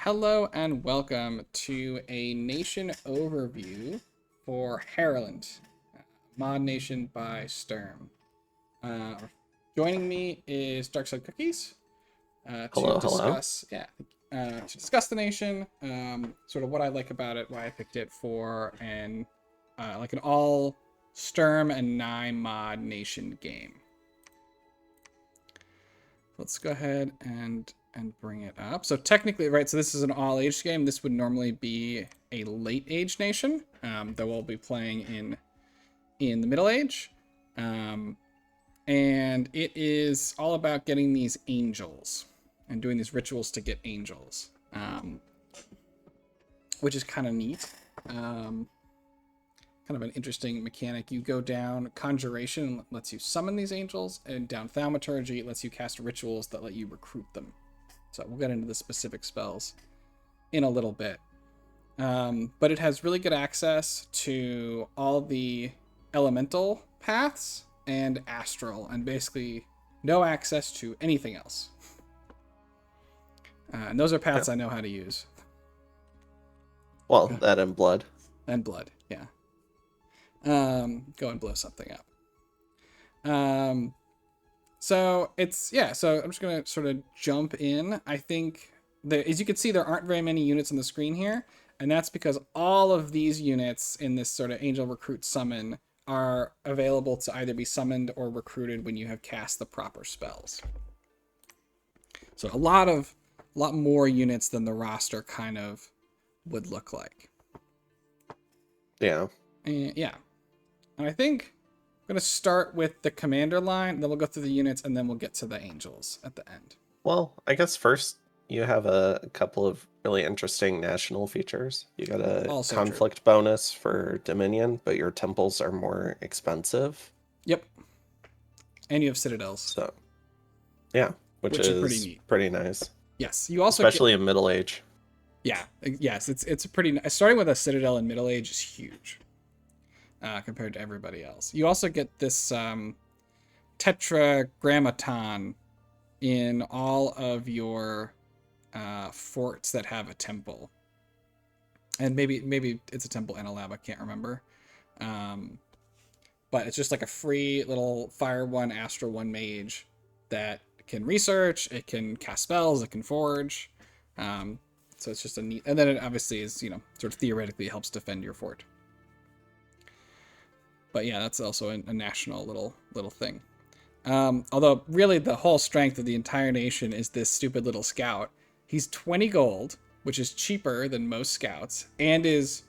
Hello and welcome to a nation overview for Herelant, mod nation by Sturm. Joining me is DarksideCookies to Hello, hello. discuss, to discuss the nation, sort of what I like about it, why I picked it for, and like an all Sturm and Nye mod nation game. Let's go ahead and bring it up. So technically, right, so this is an all-age game. This would normally be a late-age nation, though we'll be playing in the middle age. And it is all about getting these angels and doing these rituals to get angels, which is kind of neat. Kind of an interesting mechanic. You go down Conjuration, lets you summon these angels, and down Thaumaturgy, lets you cast rituals that let you recruit them. So we'll get into the specific spells in a little bit. But it has really good access to all the elemental paths and astral, and basically no access to anything else. And those are paths I know how to use. Well, that and blood. And blood, yeah. Go and blow something up. So it's, so I'm just going to sort of jump in. I think as you can see, there aren't very many units on the screen here. And that's because all of these units in this sort of angel recruit summon are available to either be summoned or recruited when you have cast the proper spells. So a lot more units than the roster kind of would look like. Yeah. And I think I'm going to start with the commander line, then we'll go through the units, and then we'll get to the angels at the end. Well, I guess first you have a couple of really interesting national features. You got a Also conflict bonus for Dominion, but your temples are more expensive. Yep. And you have citadels. So, yeah, which is pretty neat. Pretty nice. Yes, you also especially in middle age. Yeah, yes, it's a pretty starting with a citadel in middle age is huge. Compared to everybody else. You also get this tetragrammaton in all of your forts that have a temple. And maybe it's a temple and a lab, I can't remember. But it's just like a free little Fire 1, Astral 1 mage that can research, it can cast spells, it can forge. So it's just a neat... And then it obviously is, sort of theoretically helps defend your fort. But yeah, that's also a national little thing. Although really the whole strength of the entire nation is this stupid little scout. He's 20 gold, which is cheaper than most scouts, and is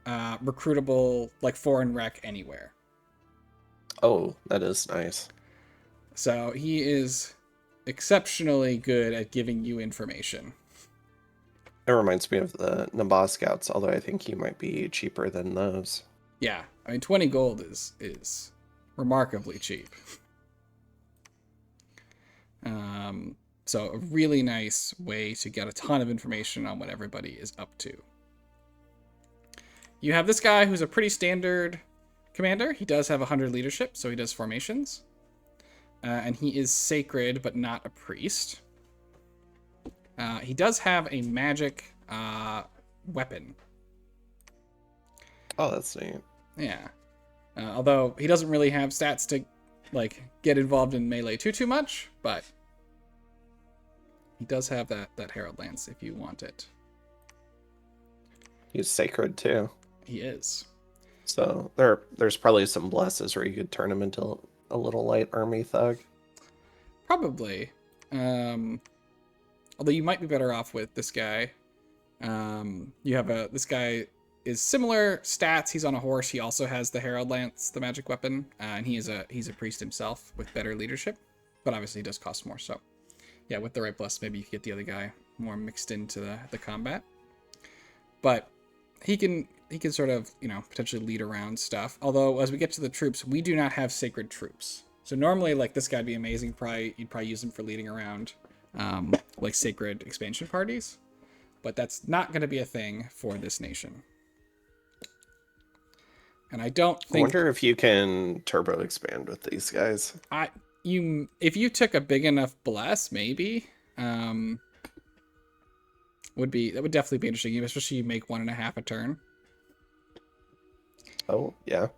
recruitable like foreign rec anywhere. Oh, that is nice. So he is exceptionally good at giving you information. It reminds me of the Nabaz scouts, although I think he might be cheaper than those. Yeah, I mean 20 gold is remarkably cheap. So a really nice way to get a ton of information on what everybody is up to. You have this guy who's a pretty standard commander. He does have 100 leadership, so he does formations. And he is sacred, but not a priest. He does have a magic weapon. Oh, that's neat. Yeah. Although he doesn't really have stats to like get involved in melee too much, but he does have that Herald Lance if you want it. He's sacred too. He is. So there's probably some blesses where you could turn him into a little light army thug. Probably. Although you might be better off with this guy. You have this guy is similar stats. He's on a horse. He also has the Herald Lance, the magic weapon, and he's a priest himself with better leadership, but obviously he does cost more. So yeah, with the right bless, maybe you could get the other guy more mixed into the combat. But he can sort of, potentially lead around stuff. Although as we get to the troops, we do not have sacred troops. So normally like this guy'd be amazing. You'd probably use him for leading around like sacred expansion parties, but that's not going to be a thing for this nation. And I don't think... I wonder if you can turbo expand with these guys. If you took a big enough bless, maybe. would definitely be interesting, especially you make 1.5 a turn. Oh, yeah.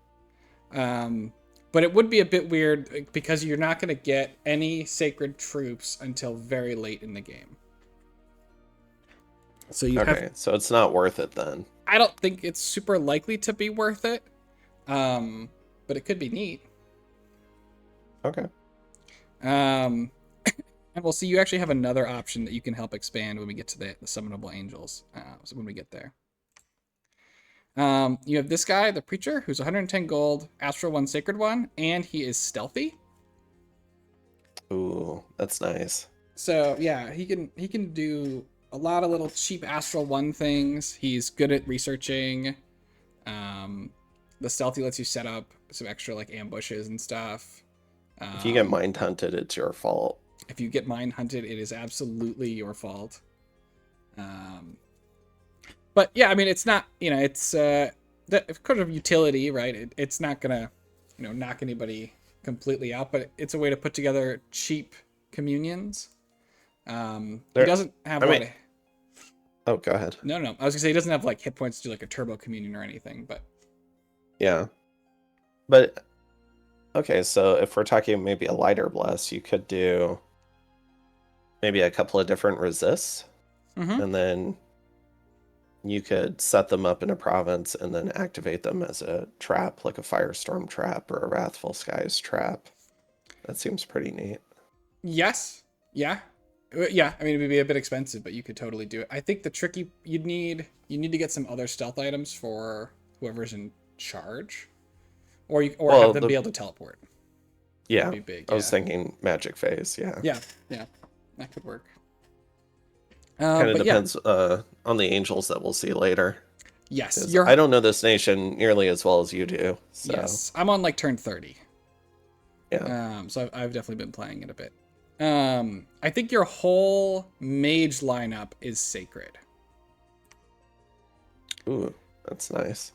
But it would be a bit weird because you're not going to get any sacred troops until very late in the game. So you Okay, so it's not worth it then. I don't think it's super likely to be worth it. But it could be neat. Okay. And we'll see. You actually have another option that you can help expand when we get to the summonable angels. So when we get there. You have this guy, the Preacher, who's 110 gold, Astral 1, Sacred 1, and he is stealthy. Ooh, that's nice. So yeah, he can do a lot of little cheap Astral 1 things. He's good at researching. The stealthy lets you set up some extra like ambushes and stuff. If you get mind hunted, it's your fault. If you get mind hunted, it is absolutely your fault. But yeah, I mean, it's not, it's kind of utility, right? It's not gonna, knock anybody completely out, but it's a way to put together cheap communions. He doesn't have Oh, go ahead. No. I was gonna say he doesn't have like hit points to do like a turbo communion or anything, but yeah. But okay, so if we're talking maybe a lighter bless, you could do maybe a couple of different resists, and then you could set them up in a province and then activate them as a trap, like a Firestorm trap or a Wrathful Skies trap. That seems pretty neat. Yes. Yeah. Yeah. I mean, it would be a bit expensive, but you could totally do it. I think the tricky you need to get some other stealth items for whoever's in charge, or have them be able to teleport. Yeah. That'd be big. I was thinking Magic Phase. Yeah. Yeah. That could work. Kind of depends on the angels that we'll see later. Yes, I don't know this nation nearly as well as you do. So. Yes, I'm on like turn 30. Yeah. So I've definitely been playing it a bit. I think your whole mage lineup is sacred. Ooh, that's nice.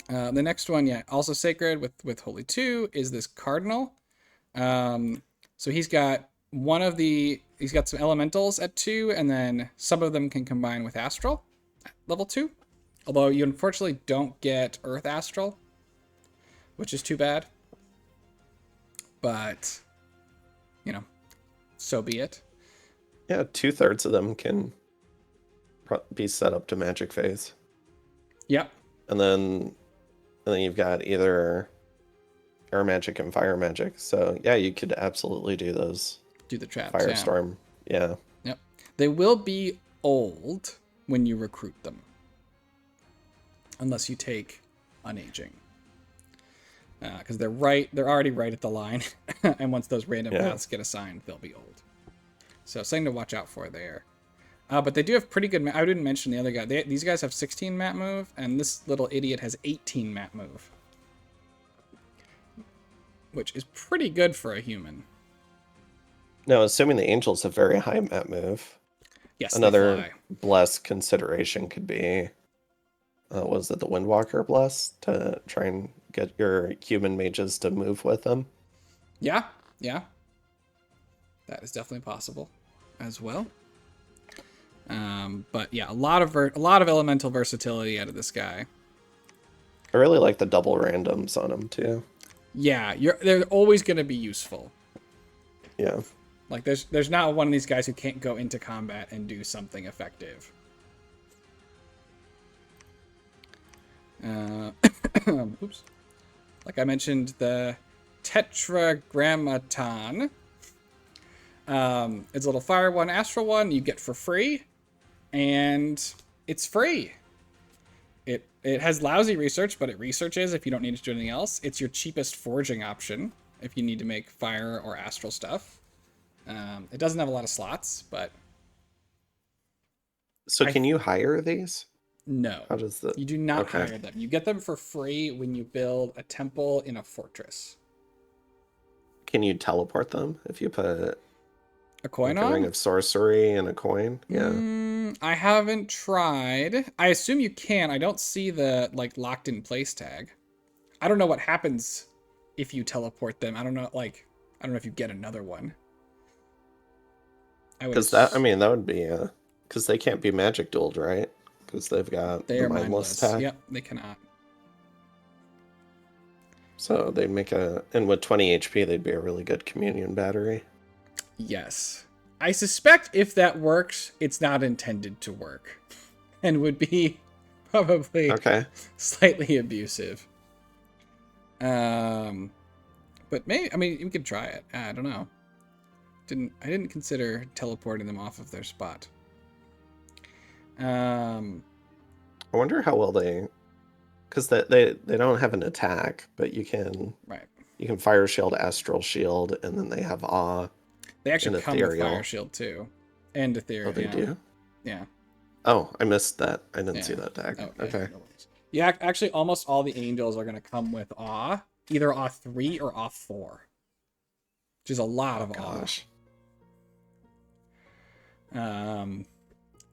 The next one, also sacred with Holy 2 is this Cardinal. So he's got he's got some elementals at 2, and then some of them can combine with Astral at level 2. Although you unfortunately don't get Earth Astral, which is too bad. But, so be it. Yeah, 2/3 of them can be set up to Magic Phase. Yep. And then you've got either Air Magic and Fire Magic. So yeah, you could absolutely do those. Do the traps. Firestorm. Yeah. Yep. They will be old when you recruit them, unless you take Unaging, because they're already right at the line, and once those random paths get assigned, they'll be old. So something to watch out for there. But they do have pretty good. I didn't mention the other guy. These guys have 16 map move, and this little idiot has 18 map move, which is pretty good for a human. Now, assuming the angels have very high map move. Yes. Another bless consideration could be, was it the Windwalker bless to try and get your human mages to move with them? Yeah. That is definitely possible, as well. But yeah, a lot of elemental versatility out of this guy. I really like the double randoms on him too. Yeah, they're always going to be useful. Yeah. Like there's not one of these guys who can't go into combat and do something effective. Oops. Like I mentioned, the Tetragrammaton. It's a little fire one, astral one you get for free, and it's free. It has lousy research, but it researches if you don't need to do anything else. It's your cheapest forging option if you need to make fire or astral stuff. It doesn't have a lot of slots, but... So can you hire these? No. How does You do not hire them. You get them for free when you build a temple in a fortress. Can you teleport them if you put a coin on? A ring of sorcery and a coin? Yeah. I haven't tried. I assume you can. I don't see the locked in place tag. I don't know what happens if you teleport them. I don't know if you get another one. Because that would be a Because they can't be magic dueled, right? Because they've got They the are mindless mindless. attack. Yep, they cannot. So they'd make and with 20 HP, they'd be a really good communion battery. Yes. I suspect if that works, it's not intended to work. And would be probably slightly abusive. But maybe, I mean, you could try it. I don't know. I didn't consider teleporting them off of their spot. I wonder how well because they don't have an attack, but you can fire shield, astral shield, and then they have awe. They actually come with fire shield too, and ethereal. Oh, they do. Yeah. Oh, I missed that. I didn't see that tag. Okay. Yeah, actually, almost all the angels are going to come with awe, either awe 3 or awe 4, which is a lot of awe. Gosh.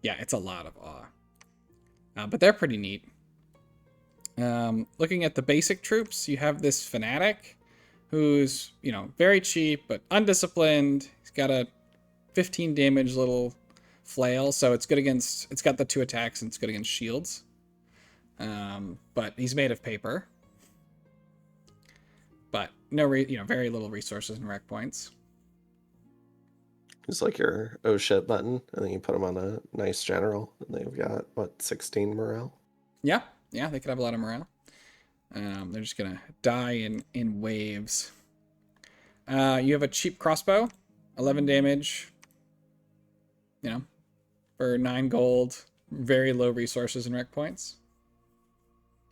Yeah, it's a lot of awe. But they're pretty neat. Looking at the basic troops, you have this fanatic who's, very cheap but undisciplined. He's got a 15 damage little flail, so it's good against, it's got the 2 attacks and it's good against shields. But he's made of paper. But very little resources and rec points. It's like your oh shit button, and then you put them on a nice general, and they've got, 16 morale? Yeah, they could have a lot of morale. They're just gonna die in waves. You have a cheap crossbow, 11 damage, for 9 gold, very low resources and rec points.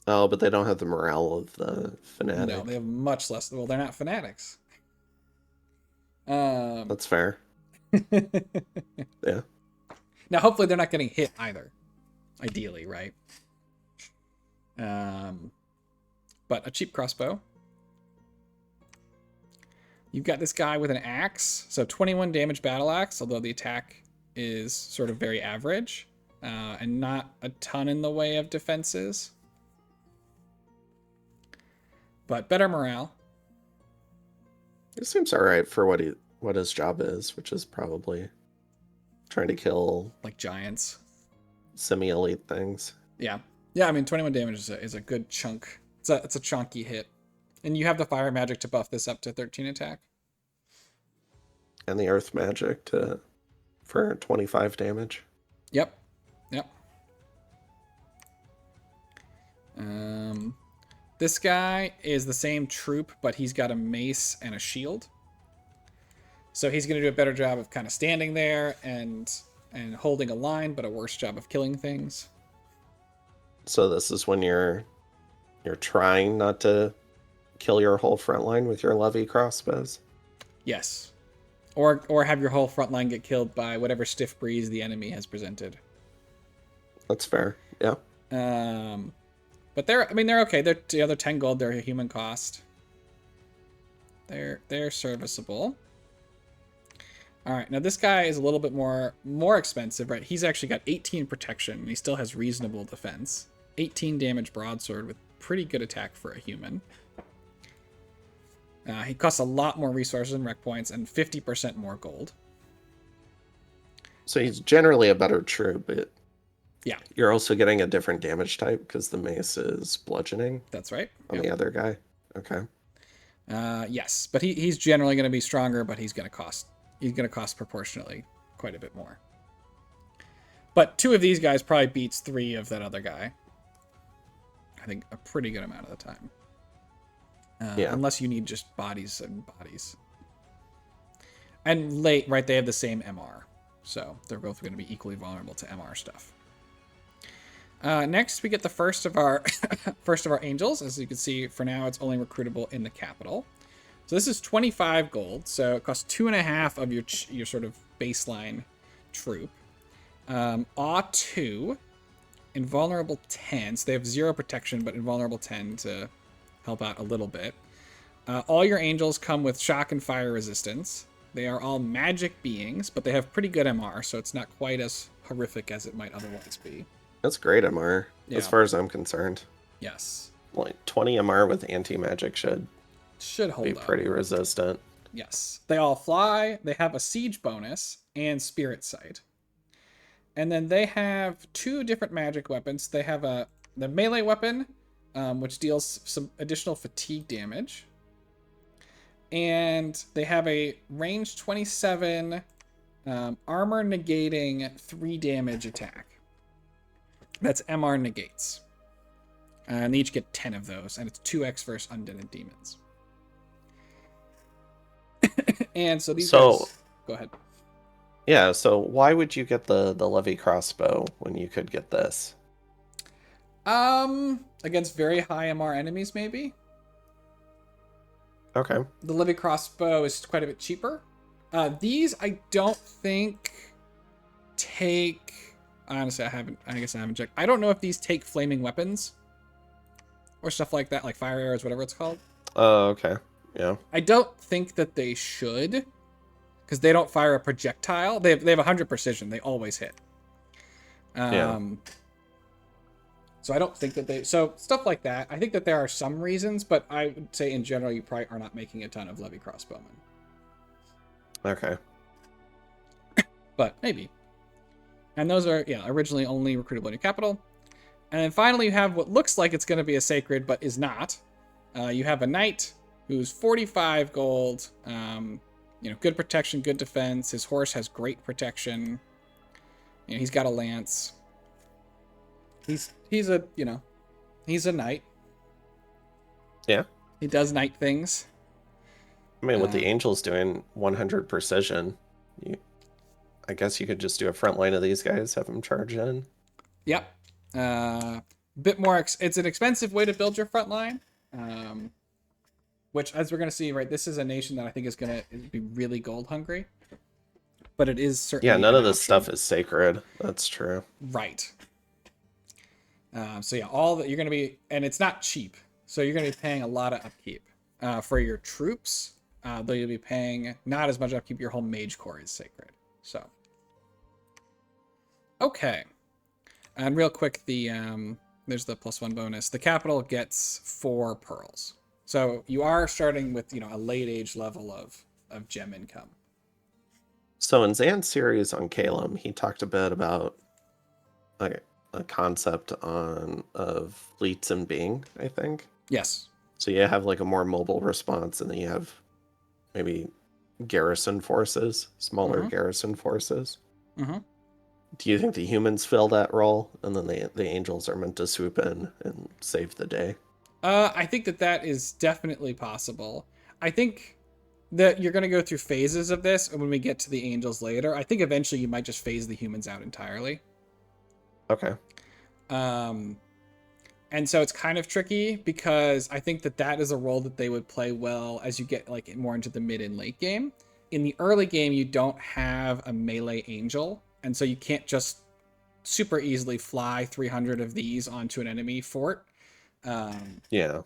Oh, but they don't have the morale of the fanatic. No, they have much less. Well, they're not fanatics. That's fair. Yeah. Now, hopefully they're not getting hit either. Ideally, right? But a cheap crossbow. You've got this guy with an axe. So 21 damage battle axe, although the attack is sort of very average. And not a ton in the way of defenses. But better morale. It seems alright for what his job is, which is probably trying to kill like giants, semi-elite things. Yeah. I mean, 21 damage is a good chunk. It's a chunky hit, and you have the fire magic to buff this up to 13 attack, and the earth magic for 25 damage. Yep. This guy is the same troop, but he's got a mace and a shield. So he's going to do a better job of kind of standing there and holding a line, but a worse job of killing things. So this is when you're trying not to kill your whole front line with your levy crossbows? Yes. Or have your whole front line get killed by whatever stiff breeze the enemy has presented. That's fair. Yeah. But they're okay. They're the other 10 gold. They're a human cost. They're serviceable. All right, now this guy is a little bit more expensive, right? He's actually got 18 protection, and he still has reasonable defense. 18 damage broadsword with pretty good attack for a human. He costs a lot more resources and rec points and 50% more gold. So he's generally a better troop, but yeah, you're also getting a different damage type because the mace is bludgeoning. That's right. On the other guy. Okay. Yes, but he's generally going to be stronger, but he's going to cost proportionately quite a bit more. But 2 of these guys probably beats 3 of that other guy. I think a pretty good amount of the time. Yeah. Unless you need just bodies and bodies. And late, right, they have the same MR. So they're both going to be equally vulnerable to MR stuff. Next, we get the first of our angels. As you can see, for now, it's only recruitable in the capital. So this is 25 gold. So it costs 2.5 of your sort of baseline troop. Awe 2, invulnerable 10. So they have 0 protection, but invulnerable 10 to help out a little bit. All your angels come with shock and fire resistance. They are all magic beings, but they have pretty good MR, so it's not quite as horrific as it might otherwise be. That's great MR, as far as I'm concerned. Yes. Like 20 MR with anti-magic should hold be pretty resistant. Yes. They all fly. They have a siege bonus and spirit sight. And then they have 2 different magic weapons. They have the melee weapon, which deals some additional fatigue damage. And they have a range 27 armor negating 3 damage attack. That's MR negates. And they each get 10 of those, and it's 2x versus undead and demons. And so these guys... Go ahead. Yeah, so why would you get the Levy crossbow when you could get this? Against very high MR enemies, maybe? Okay. The Levy crossbow is quite a bit cheaper. These, I don't think, take... Honestly, I guess I haven't checked. I don't know if these take flaming weapons or stuff like that, like fire arrows, whatever it's called. Oh, okay. Yeah. I don't think that they should, because they don't fire a projectile. They have 100 precision. They always hit. Yeah. So I don't think that they... So stuff like that. I think that there are some reasons, but I would say in general, you probably are not making a ton of Levy crossbowmen. Okay. But maybe. And those are, originally only recruitable in your capital. And then finally, you have what looks like it's going to be a sacred, but is not. You have a knight who's 45 gold. Good protection, good defense. His horse has great protection. He's got a lance. He's a knight. Yeah. He does knight things. I mean, with the angels doing 100 precision, I guess you could just do a front line of these guys, have them charge in. Yep. Bit more. It's an expensive way to build your front line. Which, as we're going to see, right, this is a nation that I think is going to be really gold hungry. But it is certainly... Yeah, none of this stuff is sacred. That's true. Right. All that you're going to be... And it's not cheap. So you're going to be paying a lot of upkeep. For your troops, though you'll be paying not as much upkeep. Your whole mage core is sacred. So... Okay. And real quick, there's the +1 bonus. The capital gets 4 pearls. So you are starting with, a late age level of gem income. So in Zan's series on Calum, he talked a bit about a concept of fleets and Bing, I think. Yes. So you have like a more mobile response, and then you have maybe garrison forces, smaller garrison forces. Mm-hmm. Do you think the humans fill that role, and then the angels are meant to swoop in and save the day? I think that is definitely possible. I think that you're going to go through phases of this, and when we get to the angels later, I think eventually you might just phase the humans out entirely. Okay. And so it's kind of tricky, because I think that is a role that they would play well as you get like more into the mid and late game. In the early game, you don't have a melee angel, and so you can't just super easily fly 300 of these onto an enemy fort. Yeah.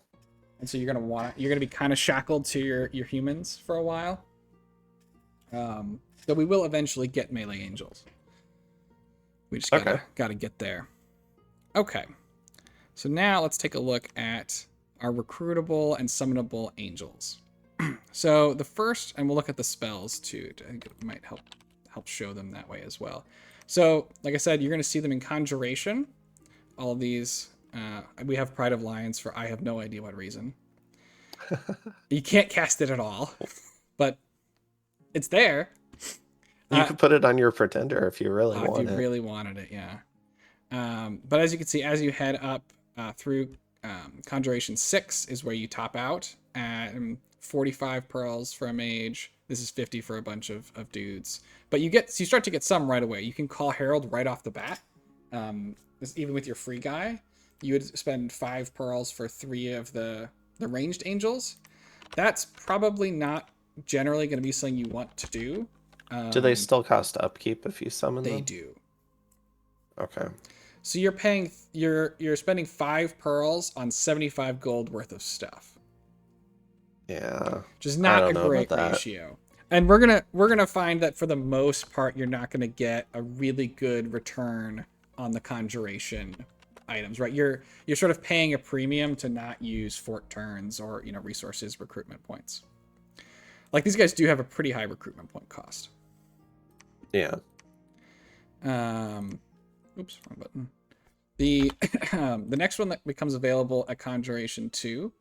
And so you're gonna be kind of shackled to your humans for a while. But we will eventually get melee angels. We just gotta get there. Okay. So now let's take a look at our recruitable and summonable angels. So the first, and we'll look at the spells too. I think it might help show them that way as well. So, like I said, you're going to see them in Conjuration. All of these, we have Pride of Lions for I have no idea what reason. You can't cast it at all, but it's there. You could put it on your pretender if you really want it. If you really wanted it, yeah. But as you can see, as you head up through Conjuration 6 is where you top out at 45 pearls for a mage. This is 50 for a bunch of dudes. But you start to get some right away. You can call Herald right off the bat. Even with your free guy, you would spend 5 pearls for 3 of the ranged angels. That's probably not generally going to be something you want to do. Do they still cost upkeep if you summon them? They do. Okay. So you're spending 5 pearls on 75 gold worth of stuff. Yeah. Which is not a great ratio. And we're gonna find that for the most part, you're not gonna get a really good return on the Conjuration items, right? You're sort of paying a premium to not use fort turns or resources recruitment points. Like these guys do have a pretty high recruitment point cost. Yeah. Oops, wrong button. The the next one that becomes available at Conjuration 2,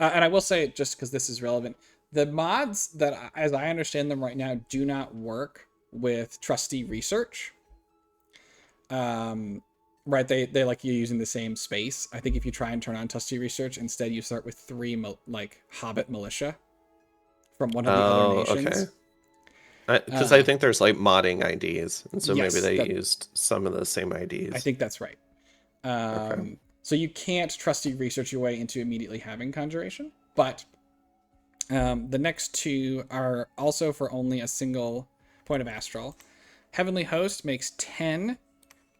and I will say, just because this is relevant, the mods that, as I understand them right now, do not work with Trusty Research. Right, they like you using the same space. I think if you try and turn on Trusty Research, instead you start with 3 like Hobbit militia from one of the other nations. Okay. Because I think there's like modding IDs, and so maybe Yes, they used some of the same IDs. I think that's right. Okay. So you can't Trusty Research your way into immediately having Conjuration, but the next 2 are also for only a single point of Astral. Heavenly Host makes 10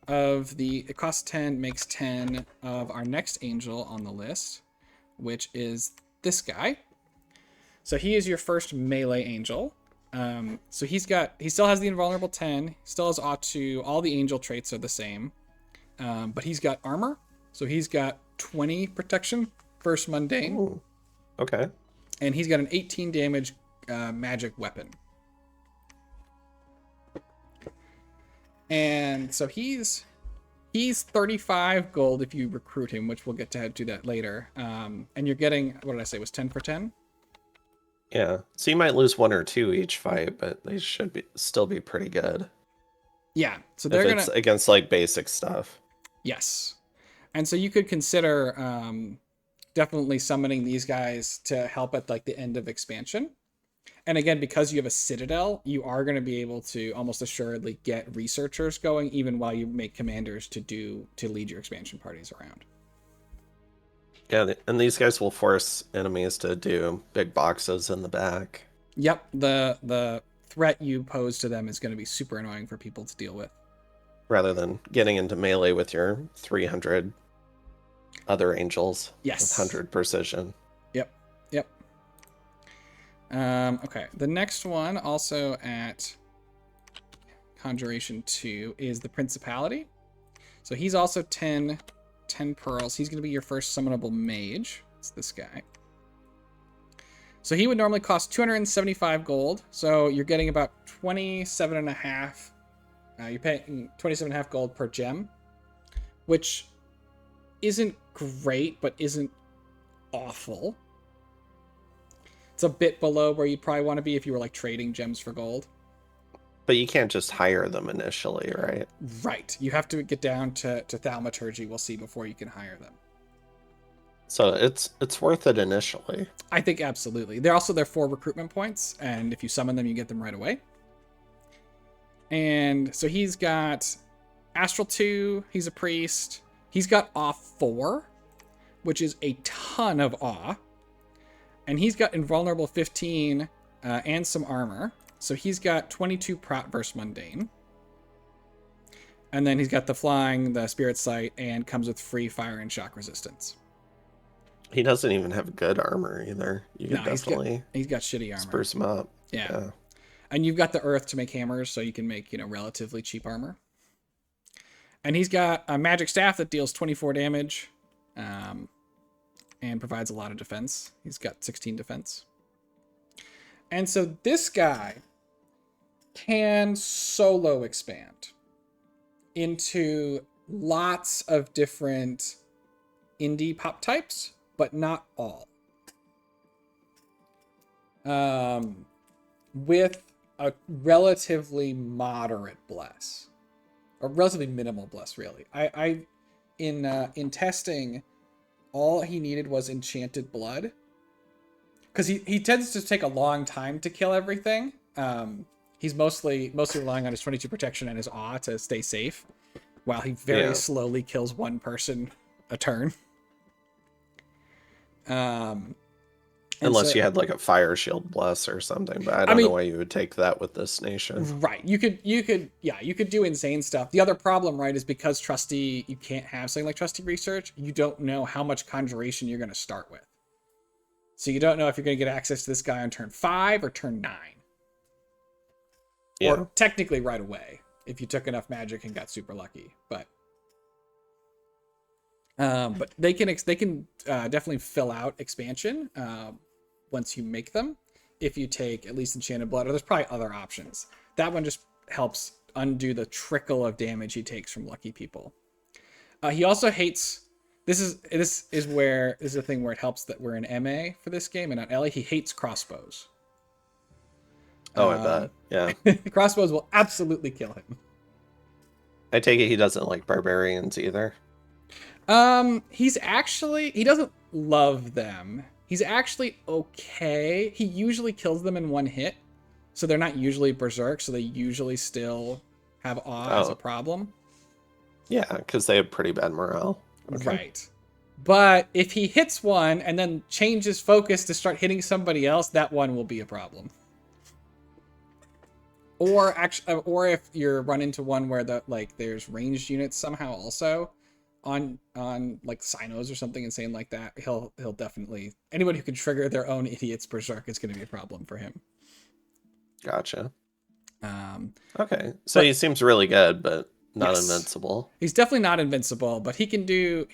of the... It costs 10, makes 10 of our next angel on the list, which is this guy. So he is your first melee angel. So he still has the invulnerable 10, still has ought to, all the angel traits are the same. But he's got armor, so he's got 20 protection, first mundane. Ooh. Okay. And he's got an 18 damage magic weapon. And so he's 35 gold if you recruit him, which we'll get to do that later. And you're getting, what did I say, was 10 for 10? Yeah. So you might lose 1 or 2 each fight, but they should still be pretty good. Yeah. So they're it's against like basic stuff. Yes. And so you could consider definitely summoning these guys to help at like the end of expansion. And again, because you have a citadel, you are going to be able to almost assuredly get researchers going, even while you make commanders to lead your expansion parties around. Yeah, and these guys will force enemies to do big boxes in the back. Yep, the threat you pose to them is going to be super annoying for people to deal with. Rather than getting into melee with your 300 other angels. Yes. With 100 precision. Yep. Okay, the next one, also at Conjuration 2, is the Principality. So he's also 10 pearls. He's going to be your first summonable mage. It's this guy. So he would normally cost 275 gold. So you're getting about 27 and a half. You're paying 27 and a half gold per gem, which isn't great, but isn't awful. It's a bit below where you'd probably want to be if you were like trading gems for gold. But you can't just hire them initially, right? Right. You have to get down to thaumaturgy, we'll see, before you can hire them. So it's worth it initially. I think absolutely. They're also 4 recruitment points, and if you summon them, you get them right away. And so he's got Astral 2, he's a priest. He's got Awe 4, which is a ton of Awe. And he's got Invulnerable 15 and some armor. So he's got 22 Prot versus Mundane. And then he's got the flying, the Spirit Sight, and comes with free fire and shock resistance. He doesn't even have good armor either. You can definitely he's got shitty armor. Spruce him up. Yeah. And you've got the earth to make hammers, so you can make, relatively cheap armor. And he's got a magic staff that deals 24 damage. And provides a lot of defense. He's got 16 defense. And so this guy can solo expand into lots of different indie pop types, but not all. With a relatively moderate bless. Or relatively minimal bless, really. In testing, all he needed was Enchanted Blood. Because he tends to take a long time to kill everything. He's mostly relying on his 22 protection and his awe to stay safe, while he very slowly kills one person a turn. Unless you had like a fire shield bless or something, but I don't know why you would take that with this nation. Right. You could do insane stuff. The other problem, right, is because Trusty, you can't have something like Trusty Research, you don't know how much conjuration you're going to start with. So you don't know if you're going to get access to this guy on turn 5 or turn 9. Yeah. Or technically right away, if you took enough magic and got super lucky. But they can definitely fill out expansion once you make them, if you take at least Enchanted Blood, or there's probably other options. That one just helps undo the trickle of damage he takes from lucky people. He also hates. This is a thing where it helps that we're an MA for this game and not LA. He hates crossbows. Oh, I bet. Yeah. Crossbows will absolutely kill him. I take it he doesn't like barbarians either. He doesn't love them. He's actually okay. He usually kills them in one hit. So they're not usually berserk, so they usually still have awe as a problem. Yeah, because they have pretty bad morale. Okay. Right. But if he hits one and then changes focus to start hitting somebody else, that one will be a problem. Or if you run into one where there's ranged units somehow also on like Sinos or something insane like that, he'll definitely, anybody who can trigger their own idiot's berserk is going to be a problem for him. Gotcha. Okay, so he seems really good, but not invincible. He's definitely not invincible, but he can do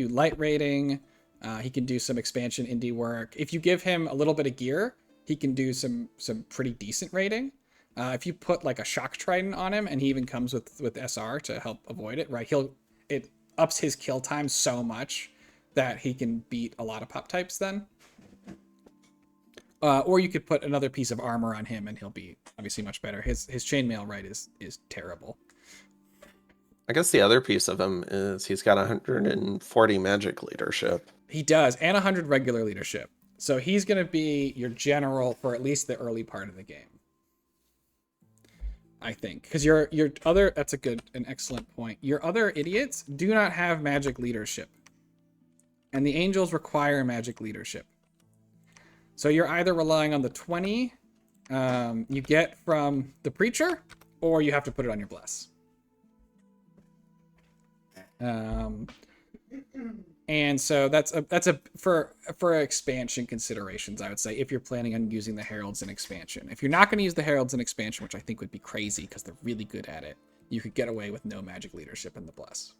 light rating. He can do some expansion indie work. If you give him a little bit of gear, he can do some pretty decent rating. If you put like a shock trident on him, and he even comes with SR to help avoid it, right? It ups his kill time so much that he can beat a lot of pop types then. Or you could put another piece of armor on him and he'll be obviously much better. His chainmail right is terrible. I guess the other piece of him is he's got 140 magic leadership. He does, and 100 regular leadership. So he's going to be your general for at least the early part of the game, I think. Because your other, that's an excellent point. Your other idiots do not have magic leadership. And the angels require magic leadership. So you're either relying on the 20 you get from the preacher, or you have to put it on your bless. And so that's for expansion considerations, I would say, if you're planning on using the heralds in expansion. If you're not going to use the heralds in expansion, which I think would be crazy because they're really good at it, you could get away with no magic leadership in the bless.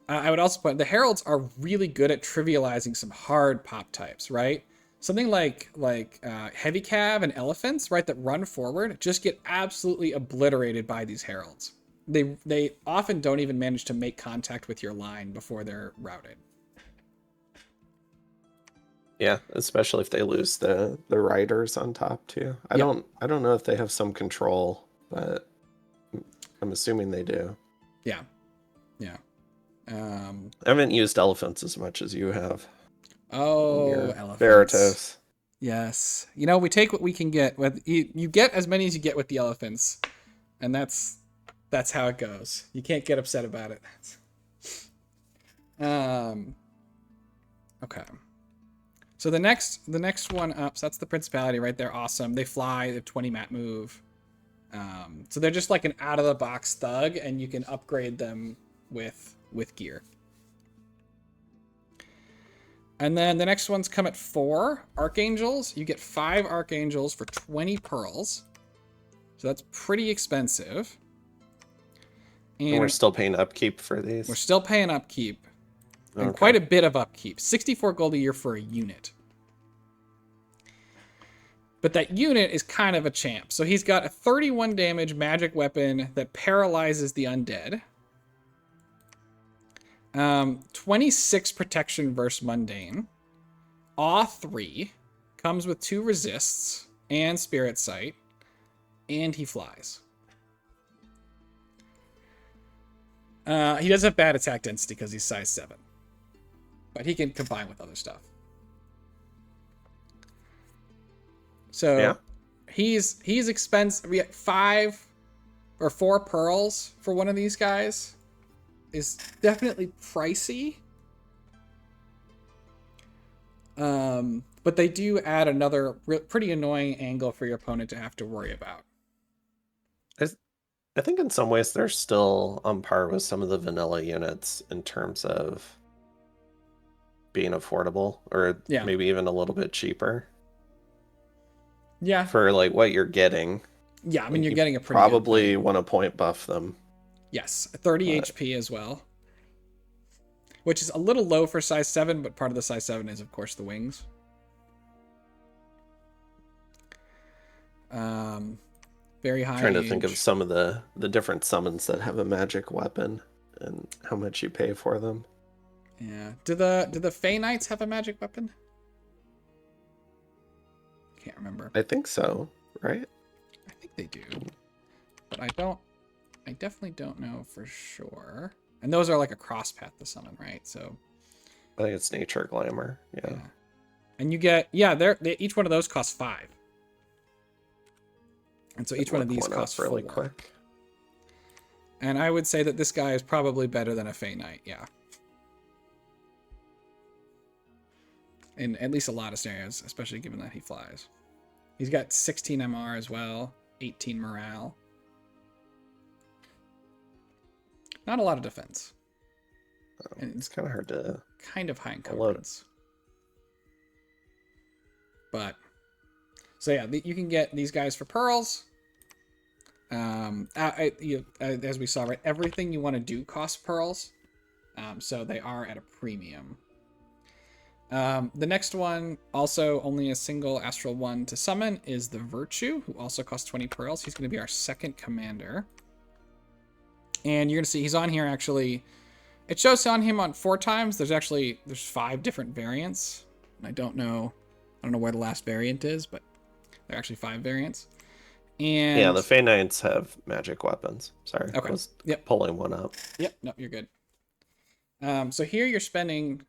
I would also point, the heralds are really good at trivializing some hard pop types, right? Something like heavy cav and elephants, right, that run forward just get absolutely obliterated by these heralds. They often don't even manage to make contact with your line before they're routed. Yeah, especially if they lose the riders on top too. I don't know if they have some control, but I'm assuming they do. Yeah. I haven't used elephants as much as you have. Oh, elephants. Veritas. Yes. We take what we can get. You get as many as you get with the elephants. And that's how it goes. You can't get upset about it. Okay. So the next one up, so that's the Principality right there. Awesome. They fly, they have 20 mat move. So they're just like an out-of-the-box thug, and you can upgrade them with gear. And then the next ones come at 4 Archangels. You get 5 Archangels for 20 pearls. So that's pretty expensive. And we're still paying upkeep for these? We're still paying upkeep. And quite a bit of upkeep. 64 gold a year for a unit. But that unit is kind of a champ. So he's got a 31 damage magic weapon that paralyzes the undead. 26 protection versus mundane. Awe 3. Comes with 2 resists and spirit sight. And he flies. He does have bad attack density because he's size 7. But he can combine with other stuff. So he's expensive. We get 5 or 4 pearls for one of these guys. Is definitely pricey. But they do add another pretty annoying angle for your opponent to have to worry about. I think in some ways they're still on par with some of the vanilla units in terms of being affordable, or maybe even a little bit cheaper. Yeah. For like what you're getting. Yeah, I mean you're getting a pretty probably want to point buff them. Yes, 30 HP as well. Which is a little low for size 7, but part of the size 7 is of course the wings. very high Trying to age. think of some of the different summons that have a magic weapon and how much you pay for them. Yeah. Do the Fey Knights have a magic weapon? Can't remember. I think so, right? I think they do. But I definitely don't know for sure. And those are like a cross path to summon, right? So I think it's Nature Glamour. Yeah. And you get each one of those costs 5. And so each one of these costs really 4. quick. And I would say that this guy is probably better than a Fey Knight, yeah. In at least a lot of scenarios, especially given that he flies. He's got 16 MR as well, 18 morale. Not a lot of defense. And it's kind of hard to... Kind of high encumbrance. But, so yeah, you can get these guys for pearls. As we saw, right, everything you want to do costs pearls. So they are at a premium. The next one, also only a single astral one to summon, is the Virtue, who also costs 20 pearls. He's going to be our second commander. And you're going to see he's on here actually. It shows on him on 4 times. There's 5 different variants. I don't know where the last variant is, but there are actually 5 variants. And yeah, the Fey Knights have magic weapons. Sorry, okay. I was pulling one up. Yep, no, you're good. So here you're spending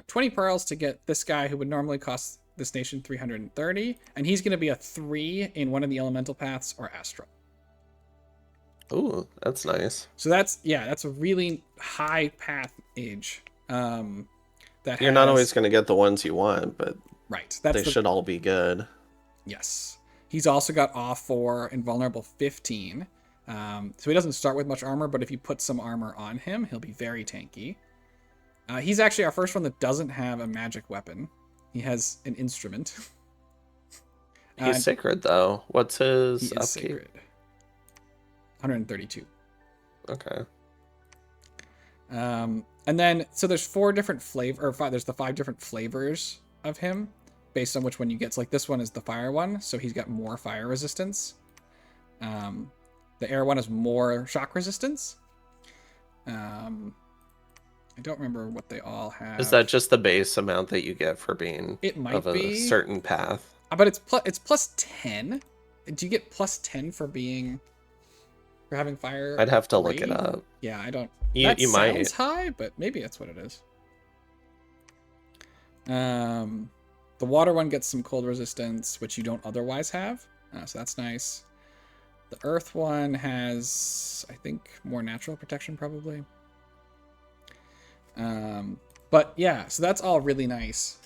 20 pearls to get this guy who would normally cost this nation 330, and he's going to be a 3 in one of the elemental paths or astral. Ooh, that's nice. So that's a really high path age. You're not always going to get the ones you want, but right, they should all be good. Yes. He's also got Awe 4 and Vulnerable 15. So he doesn't start with much armor, but if you put some armor on him, he'll be very tanky. He's actually our first one that doesn't have a magic weapon. He has an instrument. He's sacred, though. What's his upkeep? Sacred. 132. Okay. And then, so there's 4 different there's the 5 different flavors of him based on which one you get. So like this one is the fire one, so he's got more fire resistance. The air one is more shock resistance. I don't remember what they all have. Is that just the base amount that you get for being of a certain path? But it's plus 10. Do you get plus 10 for having fire? I'd have to look it up. Yeah, I don't. You might. Sounds high, but maybe that's what it is. The water one gets some cold resistance, which you don't otherwise have. So that's nice. The earth one has, I think, more natural protection probably. But yeah, so that's all really nice.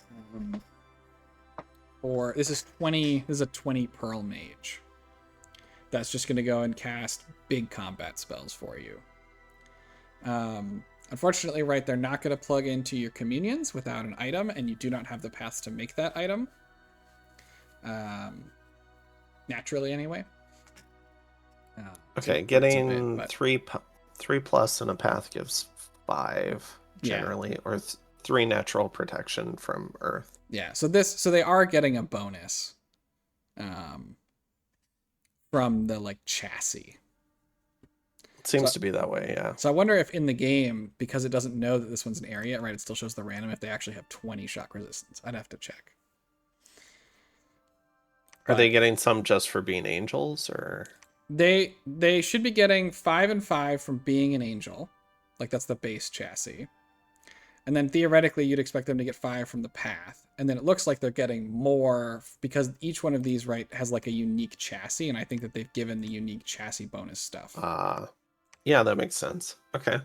This is a 20 pearl mage. That's just going to go and cast big combat spells for you. Unfortunately, right, they're not going to plug into your communions without an item, and you do not have the paths to make that item. Naturally, anyway. Okay, getting 3 plus in a path gives 5 generally, or 3 natural protection from Earth. Yeah, so they are getting a bonus from the like chassis. It seems to be that way, yeah. So I wonder if in the game, because it doesn't know that this one's an area, right? It still shows the random if they actually have 20 shock resistance. I'd have to check. Are they getting some just for being angels, or? They should be getting 5 and 5 from being an angel. Like that's the base chassis. And then theoretically, you'd expect them to get 5 from the path. And then it looks like they're getting more because each one of these, right, has like a unique chassis. And I think that they've given the unique chassis bonus stuff. Yeah, that makes sense. Okay.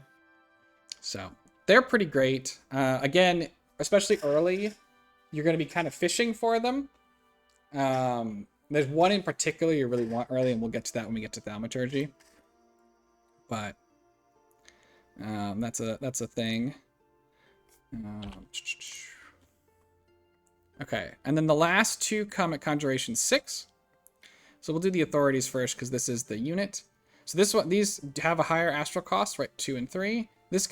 So they're pretty great. Again, especially early, you're going to be kind of fishing for them. There's one in particular you really want early, and we'll get to that when we get to thaumaturgy. But that's a thing. Okay, and then the last 2 come at Conjuration 6. So we'll do the authorities first because this is the unit. So these have a higher astral cost, right? 2 and 3. This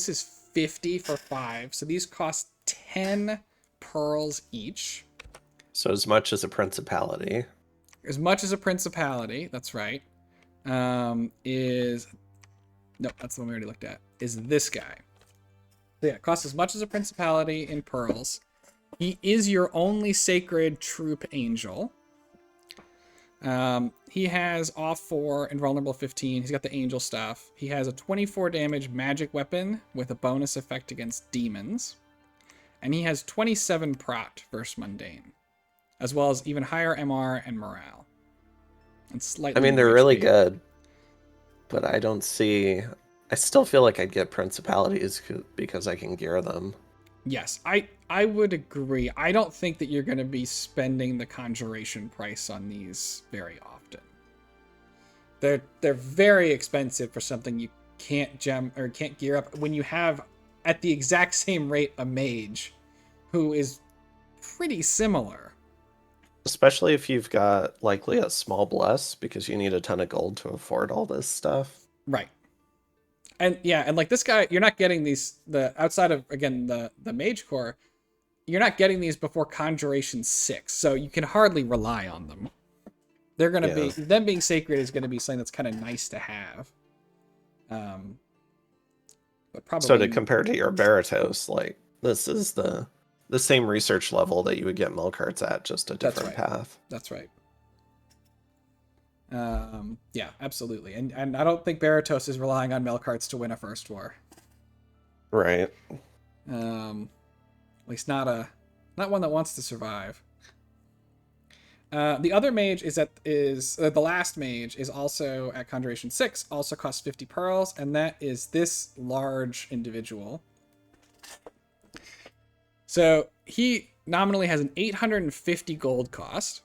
is 50 for 5. So these cost 10 pearls each. So as much as a principality. as much as a principality. That's right. Is no, that's the one we already looked at. Is this guy? So yeah, costs as much as a principality in pearls. He is your only sacred troop angel. He has off 4, invulnerable 15. He's got the angel stuff. He has a 24 damage magic weapon with a bonus effect against demons. And he has 27 prot versus mundane, as well as even higher MR and morale. And slightly I mean, they're more really HP. good, but I don't see. I still feel like I'd get principalities because I can gear them. Yes, I would agree. I don't think that you're going to be spending the conjuration price on these very often. They're very expensive for something you can't gem or can't gear up when you have at the exact same rate a mage who is pretty similar. Especially if you've got likely a small bless because you need a ton of gold to afford all this stuff. Right. And yeah, and like this guy, you're not getting these outside of again the mage core, you're not getting these before Conjuration 6, so you can hardly rely on them. They're gonna be them being sacred is gonna be something that's kind of nice to have. But probably So to compare to your Baratos, like this is the same research level that you would get Melkarts at, just a different path. That's right. Yeah, absolutely. And I don't think Baratos is relying on Melkarts to win a first war. Right. At least not one that wants to survive. The other mage the last mage is also at Conjuration 6, also costs 50 pearls, and that is this large individual. So he nominally has an 850 gold cost.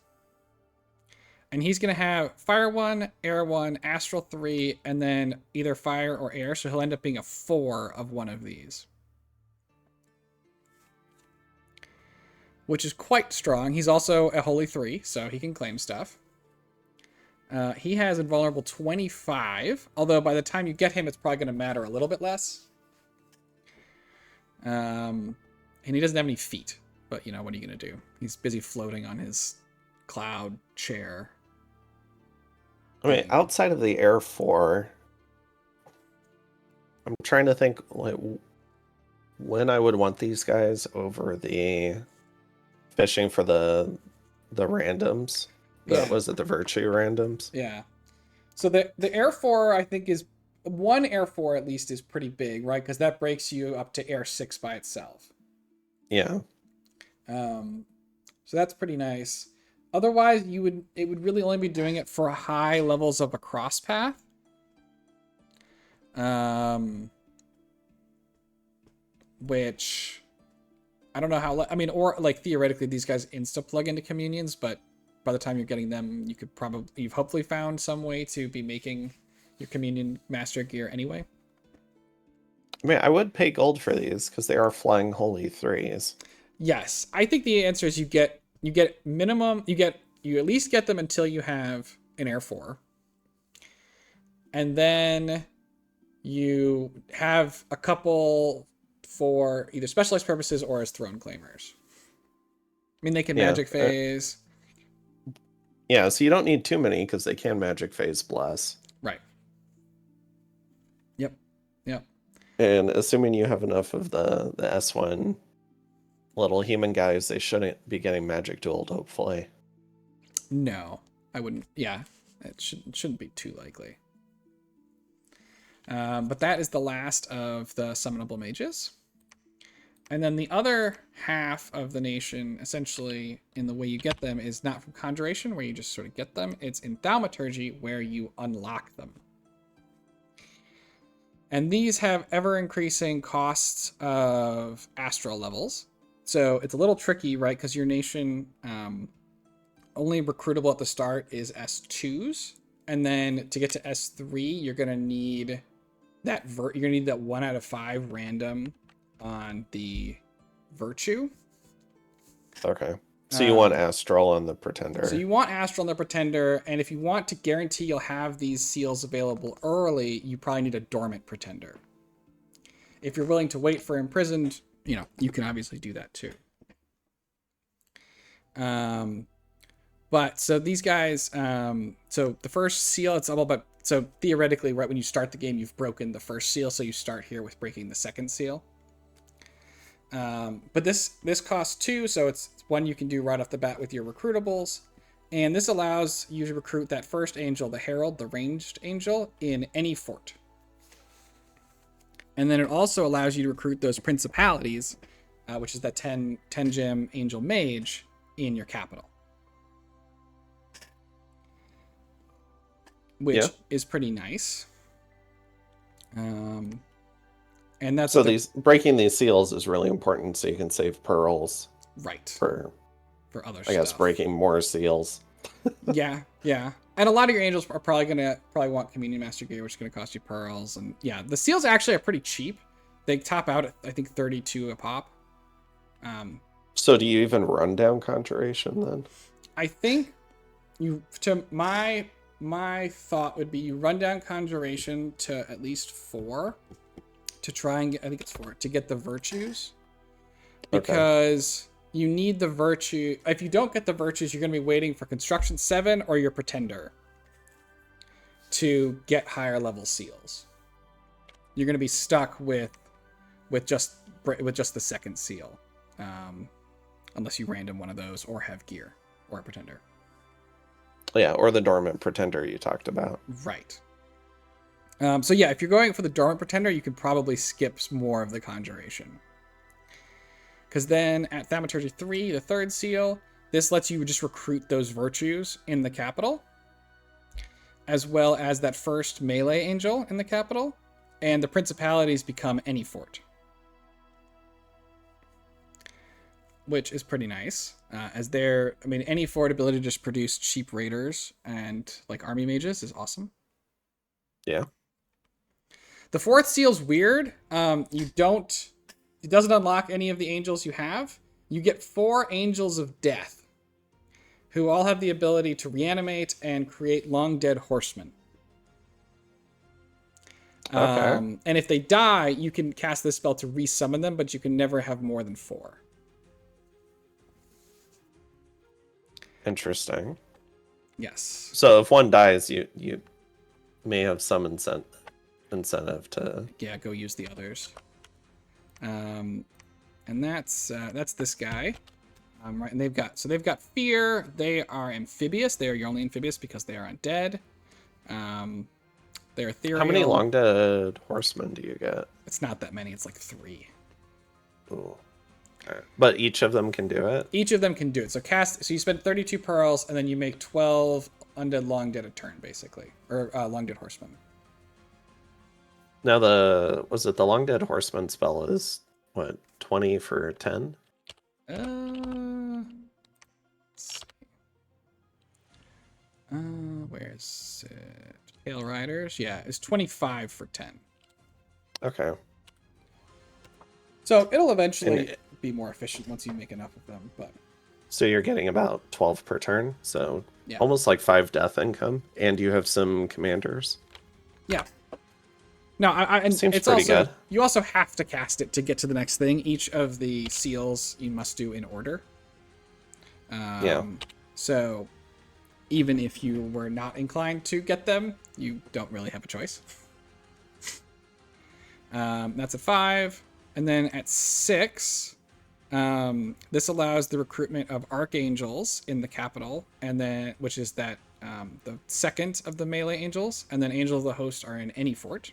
And he's going to have Fire 1, Air 1, Astral 3, and then either Fire or Air. So he'll end up being a 4 of one of these. Which is quite strong. He's also a Holy 3, so he can claim stuff. He has Invulnerable 25, although by the time you get him, it's probably going to matter a little bit less. And he doesn't have any feet, but you know, what are you going to do? He's busy floating on his cloud chair. I mean, outside of the Air 4, I'm trying to think like when I would want these guys over the fishing for the randoms. Was it the virtue randoms? Yeah. So the Air 4 I think is one Air 4 at least is pretty big, right? Because that breaks you up to Air 6 by itself. Yeah. So that's pretty nice. Otherwise, it would really only be doing it for high levels of a cross path. Which I don't know how. I mean, or like theoretically, these guys insta plug into communions, but by the time you're getting them, you've hopefully found some way to be making your communion master gear anyway. I mean, I would pay gold for these because they are flying holy 3s. Yes, I think the answer is you get minimum. You at least get them until you have an Air 4, and then you have a couple for either specialized purposes or as throne claimers. I mean, they can magic phase. Yeah, so you don't need too many because they can magic phase bless. Right. Yep. And assuming you have enough of the S1 little human guys, they shouldn't be getting magic dueled, hopefully. No, I wouldn't. Yeah, it shouldn't be too likely. But that is the last of the summonable mages. And then the other half of the nation, essentially, in the way you get them, is not from Conjuration, where you just sort of get them. It's in Thaumaturgy, where you unlock them. And these have ever-increasing costs of astral levels. So it's a little tricky, right? Because your nation, only recruitable at the start is S2s. And then to get to S3, you're going to need that you're going to need that 1 out of 5 random on the virtue. Okay. So you want Astral on the Pretender. So you want Astral on the Pretender, and if you want to guarantee you'll have these seals available early, you probably need a Dormant Pretender. If you're willing to wait for Imprisoned, you can obviously do that too. But so these guys, so the first seal, it's all about. So theoretically, right when you start the game, you've broken the first seal, so you start here with breaking the second seal. But this costs 2, so it's one you can do right off the bat with your recruitables. And this allows you to recruit that first angel, the Herald, the ranged angel, in any fort. And then it also allows you to recruit those principalities, which is that 10 gem angel mage, in your capital. Which is pretty nice. And that's so breaking these seals is really important, so you can save pearls. Right. For other stuff. I guess breaking more seals. yeah. And a lot of your angels are probably want Communion Master gear, which is gonna cost you pearls. And yeah, the seals actually are pretty cheap. They top out at I think 32 a pop. So do you even run down Conjuration then? I think my thought would be you run down Conjuration to at least 4 to try and get, I think it's 4, to get the virtues. Because you need the virtue. If you don't get the virtues, you're going to be waiting for Construction 7 or your Pretender to get higher level seals. You're going to be stuck with just the second seal. Unless you random one of those or have gear or a Pretender. Yeah, or the Dormant Pretender you talked about. Right. So yeah, if you're going for the Dormant Pretender, you could probably skip more of the Conjuration. Because then at Thaumaturgy 3, the third seal, this lets you just recruit those virtues in the capital, as well as that first melee angel in the capital, and the principalities become any fort. Which is pretty nice, as any fort ability to just produce cheap raiders and like army mages is awesome. Yeah. The fourth seal's weird. It doesn't unlock any of the angels you have. You get 4 angels of death, who all have the ability to reanimate and create long dead horsemen. Okay. And if they die, you can cast this spell to resummon them, but you can never have more than 4. Interesting. Yes. So if one dies, you may have some incentive to go use the others. And that's this guy. Right, and they've got fear. They are amphibious. They are your only amphibious because they are undead. They're ethereal. How many long dead horsemen do you get? It's not that many. It's like 3. Ooh. Okay. But each of them can do it? Each of them can do it. So you spend 32 pearls, and then you make 12 undead long dead a turn, basically. Or long dead horsemen. Now the long dead horseman spell is what, 20 for 10? Where is it? Pale Riders? Yeah, it's 25 for 10. Okay. So it'll eventually be more efficient once you make enough of them, but so you're getting about 12 per turn, so yeah. Almost like 5 death income, and you have some commanders. Yeah. No, and seems it's pretty also good. You also have to cast it to get to the next thing. Each of the seals you must do in order. Yeah. So even if you were not inclined to get them, you don't really have a choice. That's at 5. And then at 6, this allows the recruitment of archangels in the capital, and then which is that the second of the melee angels, and then angels of the host are in any fort.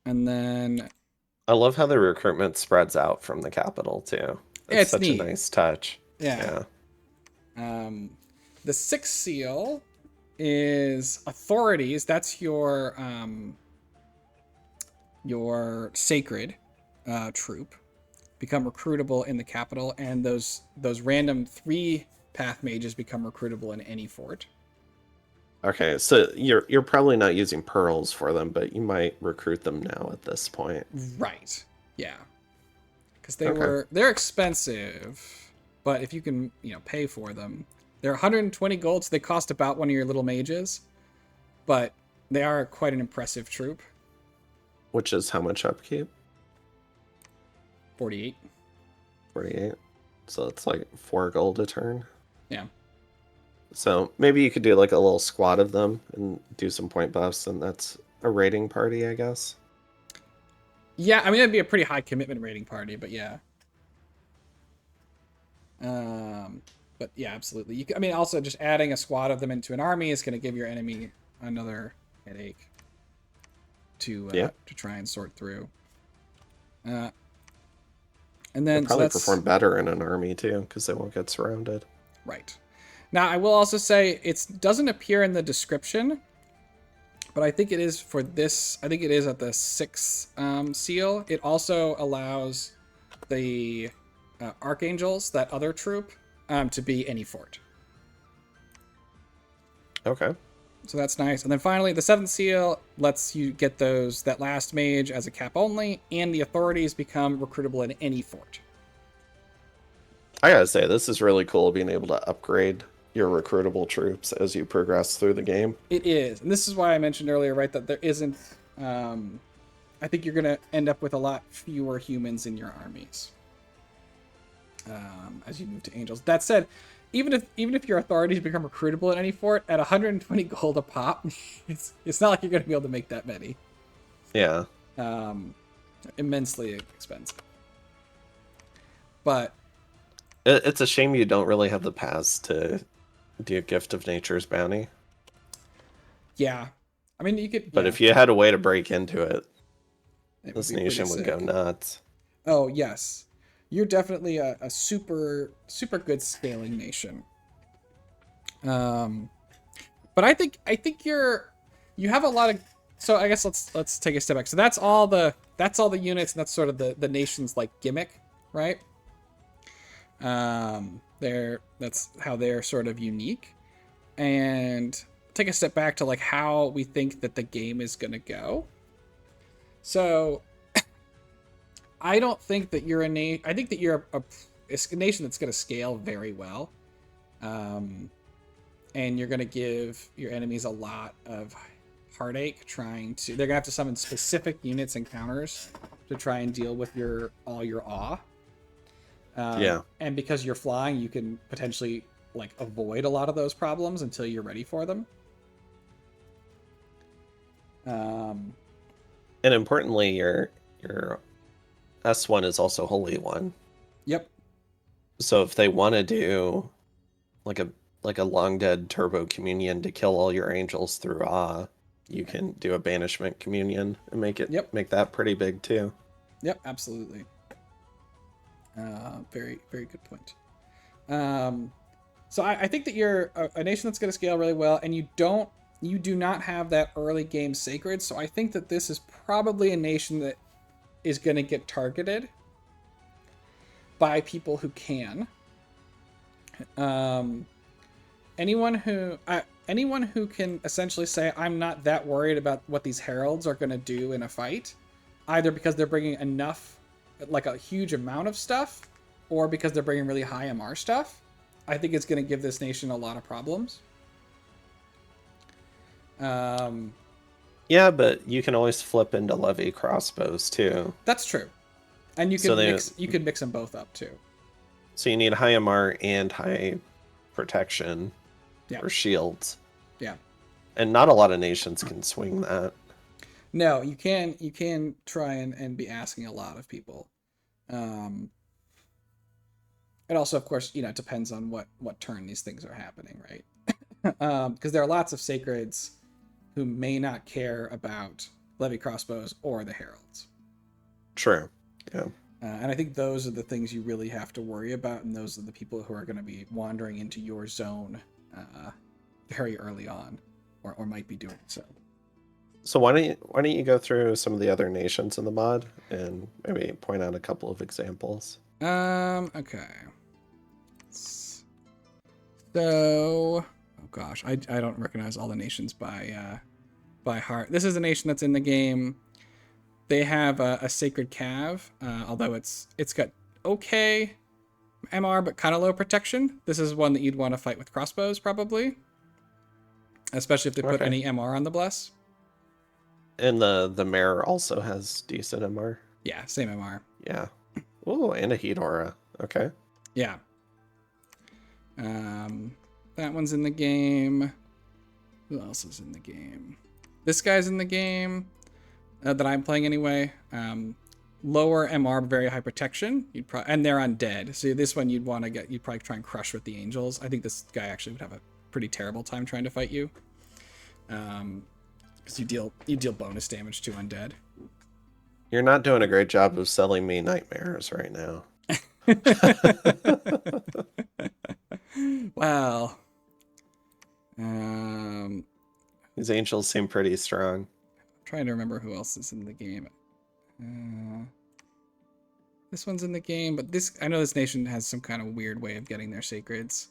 And then I love how the recruitment spreads out from the capital too. It's such neat. A nice touch. Yeah. The 6th seal is authorities. That's your sacred troop become recruitable in the capital, and those random 3 path mages become recruitable in any fort. Okay, so you're probably not using pearls for them, but you might recruit them now at this point. Right. Yeah. Because they're expensive, but if you can, pay for them. They're 120 gold, so they cost about one of your little mages, but they are quite an impressive troop. Which is how much upkeep? 48. 48. So it's like 4 gold a turn. Yeah. So maybe you could do like a little squad of them and do some point buffs, and that's a raiding party, I guess. Yeah, I mean, it'd be a pretty high commitment raiding party, but yeah. But yeah, absolutely. I mean, also just adding a squad of them into an army is going to give your enemy another headache to try and sort through. And then They'll probably perform better in an army too, because they won't get surrounded. Right. Now, I will also say it doesn't appear in the description, but I think it is for this. I think it is at the 6th seal. It also allows the archangels, that other troop, to be any fort. Okay. So that's nice. And then finally, the 7th seal lets you get that last mage as a cap only, and the authorities become recruitable in any fort. I gotta say, this is really cool, being able to upgrade your recruitable troops as you progress through the game. It is. And this is why I mentioned earlier, right, that there isn't... I think you're going to end up with a lot fewer humans in your armies as you move to angels. That said, even if your authorities become recruitable in any fort, at 120 gold a pop, it's not like you're going to be able to make that many. Yeah. Immensely expensive. But... It's a shame you don't really have the paths to do a Gift of Nature's Bounty. Yeah. I mean, you could... But yeah. if you had a way to break into it, this nation would go nuts. Oh, yes. You're definitely a super, super good scaling nation. But I think you have a lot of... So I guess let's take a step back. So that's all the units, and that's sort of the nation's like gimmick, right? That's how they're sort of unique. And take a step back to like how we think that the game is gonna go. So I don't think that you're I think that you're a nation that's gonna scale very well. And you're gonna give your enemies a lot of heartache they're gonna have to summon specific units and counters to try and deal with all your awe. And because you're flying, you can potentially like avoid a lot of those problems until you're ready for them. And importantly, your S1 is also Holy One. Yep. So if they want to do like a long dead turbo communion to kill all your angels through awe, you can do a banishment communion and make that pretty big too. Yep, absolutely. Very, very good point. So I think that you're a nation that's going to scale really well, and you do not have that early game sacred. So I think that this is probably a nation that is going to get targeted by people who can. Anyone who can essentially say, I'm not that worried about what these heralds are going to do in a fight, either because they're bringing enough, like a huge amount of stuff, or because they're bringing really high MR stuff, I think it's going to give this nation a lot of problems. Yeah, but you can always flip into levy crossbows too. That's true, and you can mix them both up too. So you need high MR and high protection, or shields. Yeah, and not a lot of nations can swing that. No, you can try and be asking a lot of people. It also, of course, it depends on what turn these things are happening, right? Because there are lots of sacreds who may not care about levy crossbows or the heralds. True. Yeah. And I think those are the things you really have to worry about, and those are the people who are going to be wandering into your zone very early on, or might be doing so. So why don't you go through some of the other nations in the mod and maybe point out a couple of examples? Okay. So, oh gosh, I don't recognize all the nations by heart. This is a nation that's in the game. They have a sacred cav, although it's got okay MR but kind of low protection. This is one that you'd want to fight with crossbows probably, especially if they put any MR on the bless. And the mare also has decent MR. Yeah, same MR. Yeah. Oh, and a heat aura. Okay. Yeah. That one's in the game. Who else is in the game? This guy's in the game that I'm playing anyway. Lower MR, very high protection. And they're undead. So this one you'd probably try and crush with the angels. I think this guy actually would have a pretty terrible time trying to fight you. Because you deal bonus damage to undead. You're not doing a great job of selling me nightmares right now. Wow. These angels seem pretty strong. I'm trying to remember who else is in the game. This one's in the game, but I know this nation has some kind of weird way of getting their sacreds.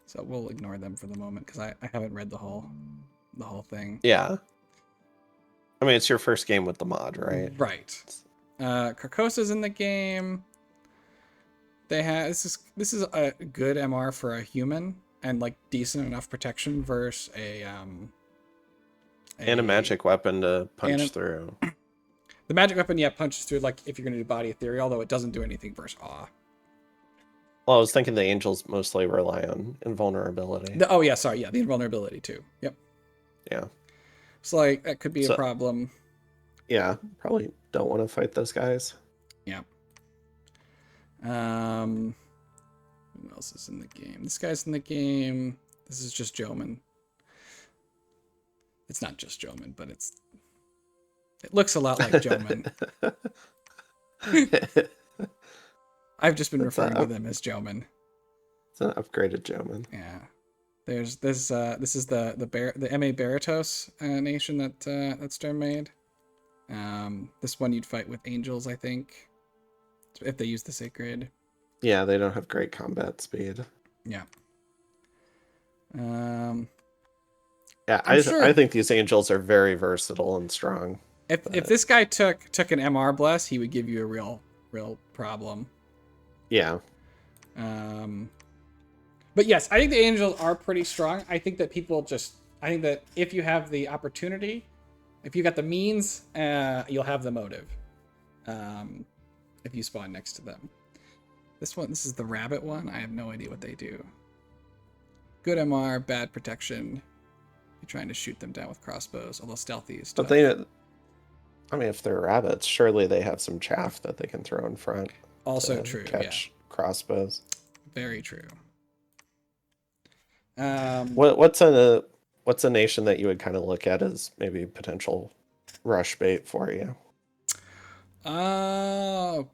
So we'll ignore them for the moment because I haven't read the whole thing. Yeah. I mean, it's your first game with the mod, right? Right. Carcosa's in the game. They have this is a good MR for a human and like decent enough protection versus and a magic weapon to punch through. The magic weapon, yeah, punches through like if you're going to do body theory, although it doesn't do anything versus awe. Well, I was thinking the angels mostly rely on invulnerability. The invulnerability too. Yep. Yeah. It's like that could be a problem. Yeah, probably don't want to fight those guys. Yeah. Who else is in the game? This guy's in the game. This is just Joman. It's not just Joman, but it looks a lot like Joman. I've just been referring to them as Joman. It's an upgraded Joman. Yeah. There's this. This is the MA Baratos nation that Sturm made. This one you'd fight with angels, I think, if they use the sacred. Yeah, they don't have great combat speed. Yeah. Yeah, I think these angels are very versatile and strong. If this guy took an MR bless, he would give you a real problem. Yeah. But yes, I think the angels are pretty strong. I think that if you have the opportunity, if you got the means, you'll have the motive. If you spawn next to them. This is the rabbit one. I have no idea what they do. Good MR, bad protection. You're trying to shoot them down with crossbows, although stealthy is tough. But if they're rabbits, surely they have some chaff that they can throw in front. Also true, catch crossbows. Very true. What's a nation that you would kind of look at as maybe potential rush bait for you? Oh,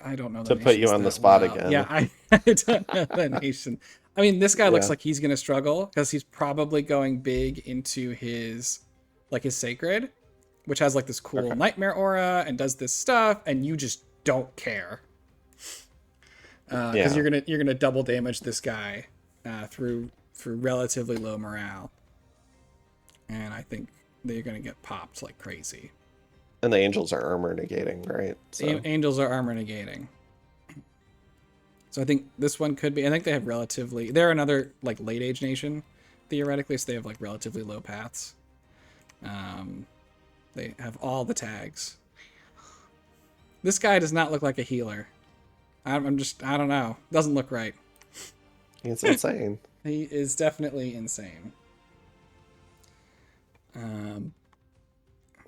I don't know. To put you on the spot again. Yeah, I don't know the nation. I mean, this guy looks like he's gonna struggle because he's probably going big into his sacred, which has like this cool nightmare aura and does this stuff, and you just don't care because you're gonna double damage this guy through relatively low morale, and I think they're gonna get popped like crazy. And the angels are armor negating, right? So. Angels are armor negating. So I think this one could be. I think they have they're another like late age nation, theoretically, so they have like relatively low paths. They have all the tags. This guy does not look like a healer. I don't know. Doesn't look right. He's insane. He is definitely insane.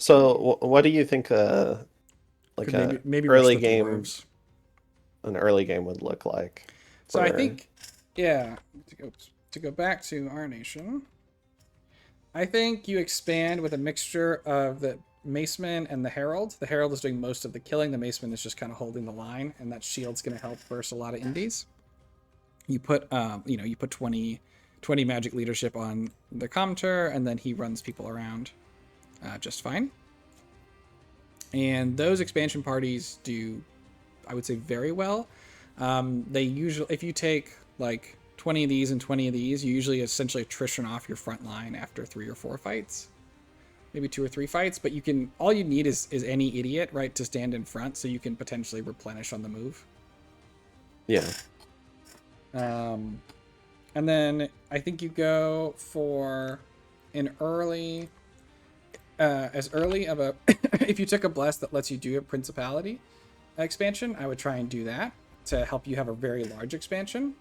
So what do you think maybe early game an early game would look like? So I think to go back to our nation, I think you expand with a mixture of the Maceman and the Herald. The Herald is doing most of the killing. The Maceman is just kind of holding the line, and that shield's going to help burst a lot of indies. You put 20 magic leadership on the commenter, and then he runs people around just fine. And those expansion parties do, I would say, very well. They usually, if you take like 20 of these and 20 of these, you usually essentially attrition off your front line after 3 or 4 fights, maybe 2 or 3 fights. But all you need is any idiot, right, to stand in front, so you can potentially replenish on the move. Yeah. And then I think you go for an early, if you took a bless that lets you do a principality expansion, I would try and do that to help you have a very large expansion.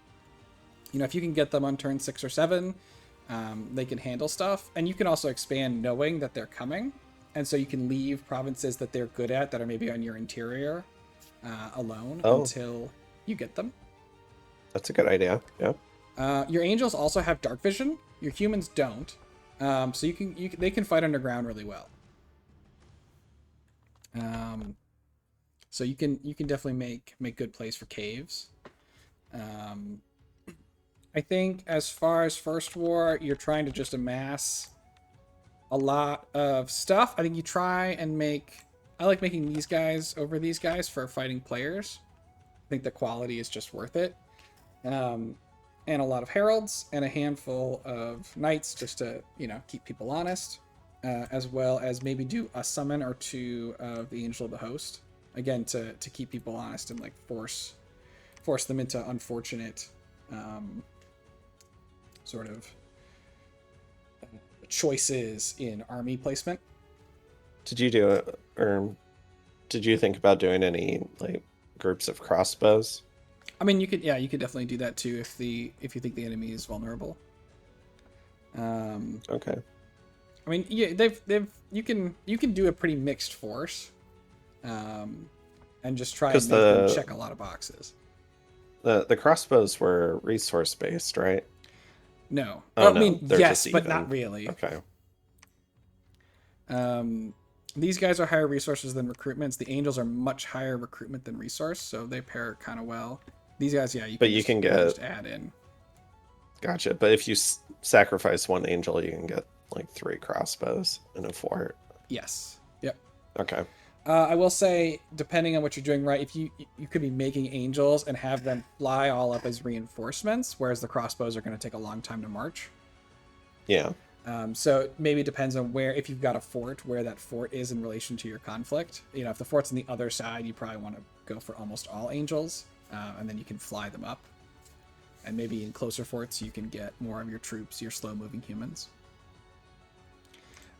You know, if you can get them on turn 6 or 7, they can handle stuff. And you can also expand knowing that they're coming. And so you can leave provinces that they're good at that are maybe on your interior alone until you get them. That's a good idea. Yeah. Your angels also have dark vision. Your humans don't. So they can fight underground really well. So you can definitely make good plays for caves. I think as far as First War, you're trying to just amass a lot of stuff. I think you try and I like making these guys over these guys for fighting players. I think the quality is just worth it. And a lot of heralds and a handful of knights just to, you know, keep people honest. As well as maybe do a summon or 2 of the Angel of the Host. Again, to keep people honest and like force them into unfortunate sort of choices in army placement. Did you do it, or did you think about doing any like groups of crossbows? I mean, you could definitely do that too if you think the enemy is vulnerable. Okay. I mean, yeah, you can do a pretty mixed force, and just try and make them check a lot of boxes. The crossbows were resource based, right? No. Oh, I no, mean, yes, but even. not really. Okay. These guys are higher resources than recruitments. The angels are much higher recruitment than resource, so they pair kind of well. These guys, yeah, you can just add in. Gotcha. But if you sacrifice one angel, you can get like 3 crossbows in a fort. Yes. Yep. Okay. I will say, depending on what you're doing, right, if you could be making angels and have them fly all up as reinforcements, whereas the crossbows are going to take a long time to march. Yeah. So maybe it depends on if you've got a fort, where that fort is in relation to your conflict. You know, if the fort's on the other side, you probably want to go for almost all angels, and then you can fly them up. And maybe in closer forts, you can get more of your troops, your slow-moving humans.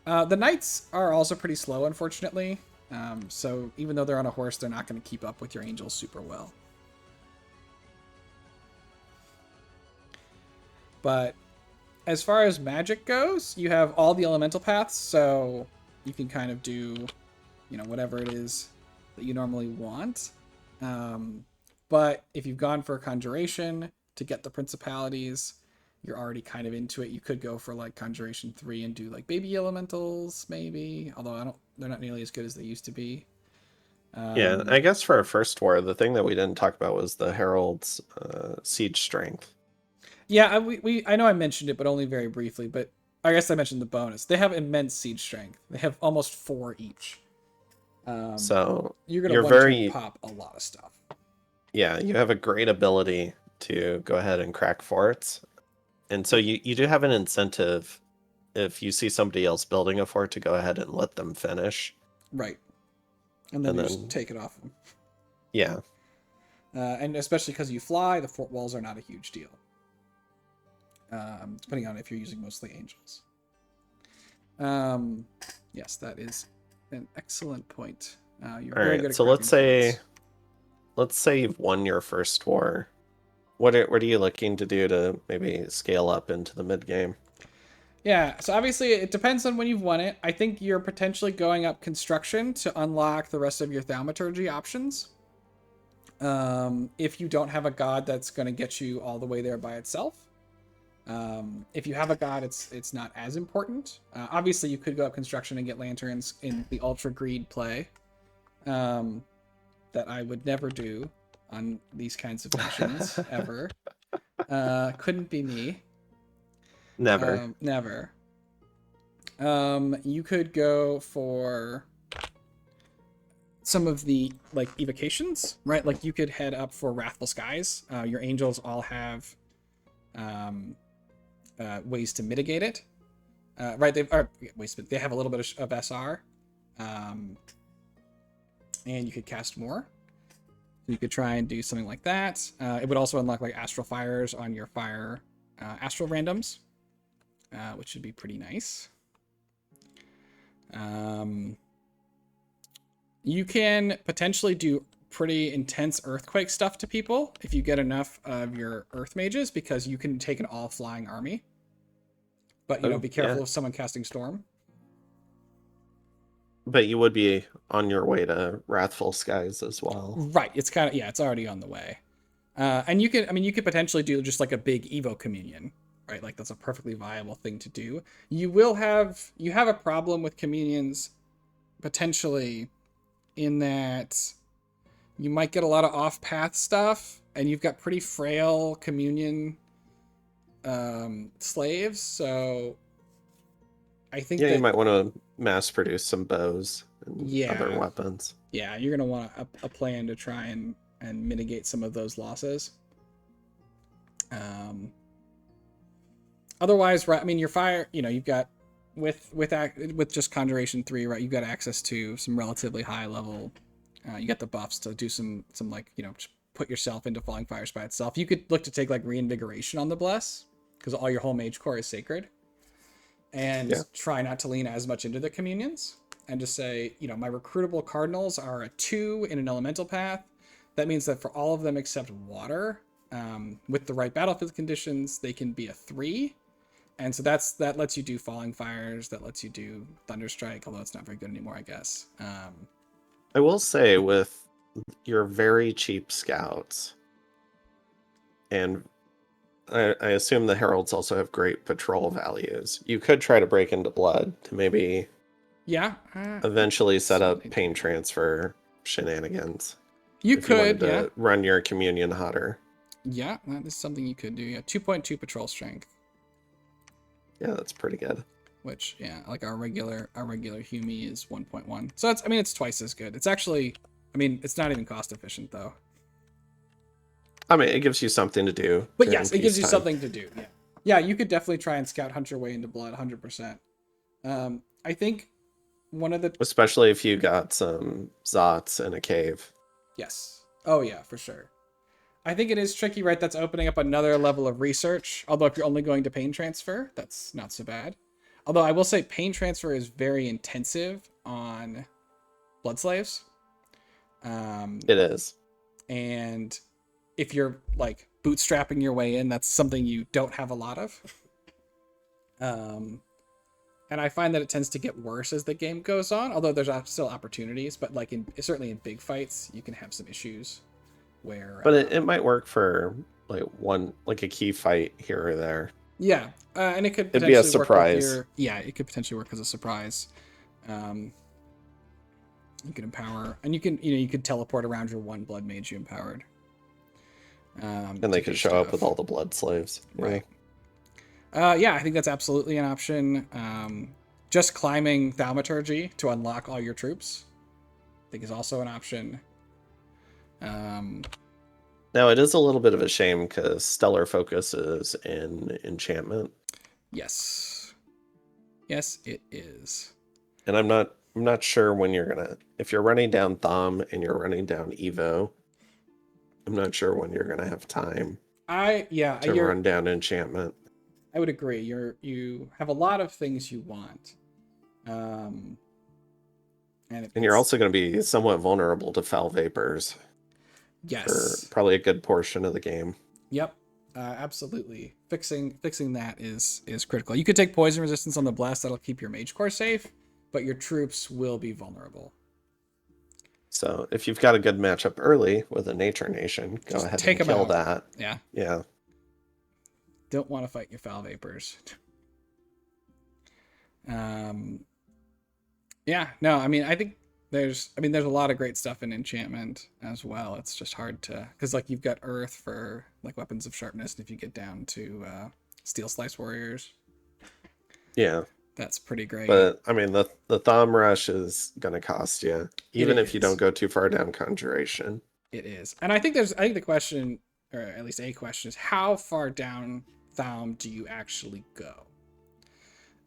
The knights are also pretty slow, unfortunately. So even though they're on a horse, they're not going to keep up with your angels super well. But as far as magic goes, you have all the elemental paths, so you can kind of do, you know, whatever it is that you normally want. But if you've gone for conjuration to get the principalities, you're already kind of into it. You could go for like Conjuration 3 and do like baby elementals, maybe. Although they're not nearly as good as they used to be. Yeah, I guess for our First War, the thing that we didn't talk about was the Herald's siege strength. Yeah, I know I mentioned it, but only very briefly. But I guess I mentioned the bonus. They have immense siege strength. They have almost 4 each. So you're gonna one-turn pop a lot of stuff. Yeah, you have a great ability to go ahead and crack forts. And so you do have an incentive if you see somebody else building a fort to go ahead and let them finish. Right. And then just take it off them. Yeah. And especially because you fly, the fort walls are not a huge deal. Depending on if you're using mostly angels. Yes, that is an excellent point. You're very good at so let's say you've won your First War. What are you looking to do to maybe scale up into the mid game? Yeah, so obviously it depends on when you've won it. I think you're potentially going up construction to unlock the rest of your thaumaturgy options. If you don't have a god that's going to get you all the way there by itself. If you have a god, it's not as important. Obviously, you could go up construction and get lanterns in the Ultra Greed play. That I would never do on these kinds of missions, ever. Couldn't be me. Never. Never. You could go for some of the like evocations, right? Like you could head up for Wrathful Skies. Your angels all have ways to mitigate it. Right? They have a little bit of SR. And you could cast more. You could try and do something like that. It would also unlock like Astral Fires on your fire Astral randoms. Which would be pretty nice. You can potentially do pretty intense earthquake stuff to people if you get enough of your earth mages, because you can take an all flying army. But be careful of someone casting storm. But you would be on your way to Wrathful Skies as well. Right. It's kind of, it's already on the way. And you could potentially do just like a big Evo communion, right? Like that's a perfectly viable thing to do. You have a problem with communions potentially in that you might get a lot of off-path stuff, and you've got pretty frail communion slaves, so I think you might want to mass produce some bows and other weapons. Yeah, you're gonna want a plan to try and mitigate some of those losses. Otherwise, right? I mean, your fire. You've got with just Conjuration 3, right? You've got access to some relatively high level. You got the buffs to do some like put yourself into Falling Fires by itself. You could look to take like Reinvigoration on the Bless, because all your whole mage core is sacred, and try not to lean as much into the communions, and just say, my recruitable cardinals are a 2 in an elemental path. That means that for all of them except water, with the right battlefield conditions, they can be a 3. And so that lets you do Falling Fires, that lets you do Thunderstrike, although it's not very good anymore, I guess. I will say, with your very cheap scouts, and I assume the Heralds also have great patrol values, you could try to break into Blood to maybe eventually set up Pain Transfer shenanigans. You could run your communion hotter. Yeah, that is something you could do. Yeah, 2.2 patrol strength. Yeah, that's pretty good. Which, like our regular Humi is 1.1. So it's twice as good. It's actually, it's not even cost efficient though. It gives you something to do. But yes, it gives you something to do. Yeah. Yeah, you could definitely try and scout hunt your way into Blood 100%. I think one of the... Especially if you got some Zots in a cave. Yes. Oh yeah, for sure. I think it is tricky, right? That's opening up another level of research. Although if you're only going to Pain Transfer, that's not so bad. Although I will say Pain Transfer is very intensive on Blood Slaves. It is. And if you're like bootstrapping your way in, that's something you don't have a lot of. And I find that it tends to get worse as the game goes on, although there's still opportunities, but like certainly in big fights, you can have some issues where... But it might work for like a key fight here or there. Yeah, and it could potentially be a surprise. It could potentially work as a surprise. You can empower, and you could teleport around your one blood mage you empowered. And they could show up with all the blood slaves. Right. I think that's absolutely an option. Just climbing Thaumaturgy to unlock all your troops, I think, is also an option. Now, it is a little bit of a shame because Stellar Focus is in enchantment. Yes. Yes, it is. And I'm not sure when if you're running down Thom and you're running down Evo, I'm not sure when you're gonna have time to run down enchantment. I would agree. You have a lot of things you want. And you're also going to be somewhat vulnerable to foul vapors. Yes. For probably a good portion of the game. Yep. Absolutely. Fixing that is critical. You could take poison resistance on the blast, that'll keep your mage core safe, but your troops will be vulnerable. So if you've got a good matchup early with a Nature Nation, go ahead and kill that. Yeah. Yeah. Don't want to fight your foul vapors. I think there's a lot of great stuff in enchantment as well. It's just hard to, because like you've got earth for like weapons of sharpness, and if you get down to steel slice warriors, that's pretty great. But the Thom Rush is gonna cost you, even if you don't go too far down Conjuration. It is, and I think the question, or at least a question, is how far down Thom do you actually go?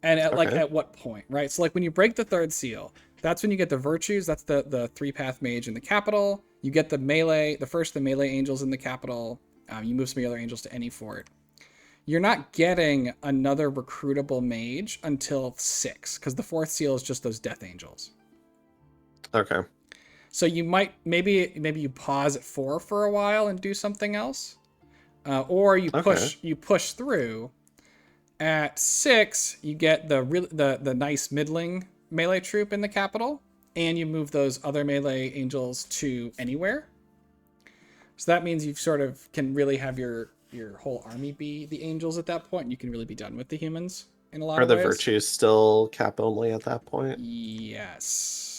And at what point, right? So like when you break the third seal, that's when you get the virtues. That's the 3-path mage in the capital. You get the melee, the melee angels in the capital. You move some of the other angels to any fort. You're not getting another recruitable mage until 6, because the 4th seal is just those death angels. Okay. So you might maybe you pause at 4 for a while and do something else, or Okay. you push through. At 6, you get the nice middling melee troop in the capital, and you move those other melee angels to anywhere. So that means you sort of can really have your whole army be the angels at that point, and you can really be done with the humans in a lot Are of the ways. virtues still cap only at that point? Yes.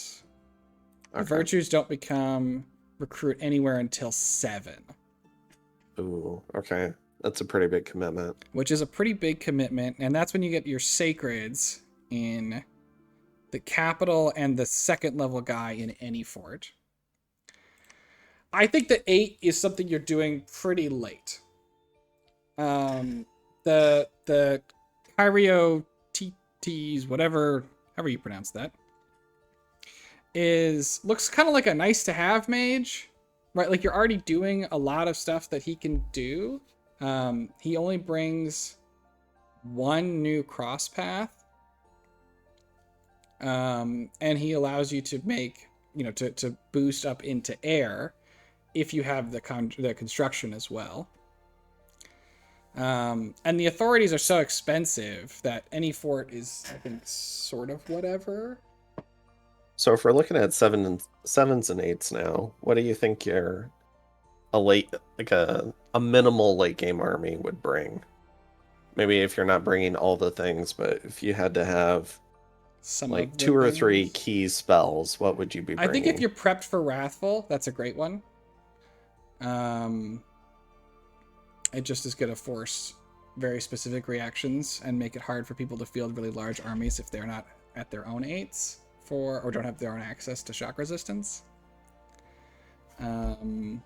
The Okay. virtues don't become recruit anywhere until 7. Ooh, okay. That's a pretty big commitment. Which is a pretty big commitment, and that's when you get your sacreds in the capital and the second level guy in any fort. I think that 8 is something you're doing pretty late. The Kyrio TTs, whatever, however you pronounce that, looks kind of like a nice to have mage, right? Like you're already doing a lot of stuff that he can do. He only brings 1 new cross path, and he allows you to make to boost up into air if you have the construction as well. And the authorities are so expensive that any fort is, I think, sort of whatever. So if we're looking at 7s and 8s now, what do you think a minimal late game army would bring? Maybe if you're not bringing all the things, but if you had to have Some like of the 2 or 3 things. key spells, what would you be I think if bringing? you're prepped for Wrathful, that's a great one. It just is going to force very specific reactions and make it hard for people to field really large armies if they're not at their own 8s or don't have their own access to shock resistance. What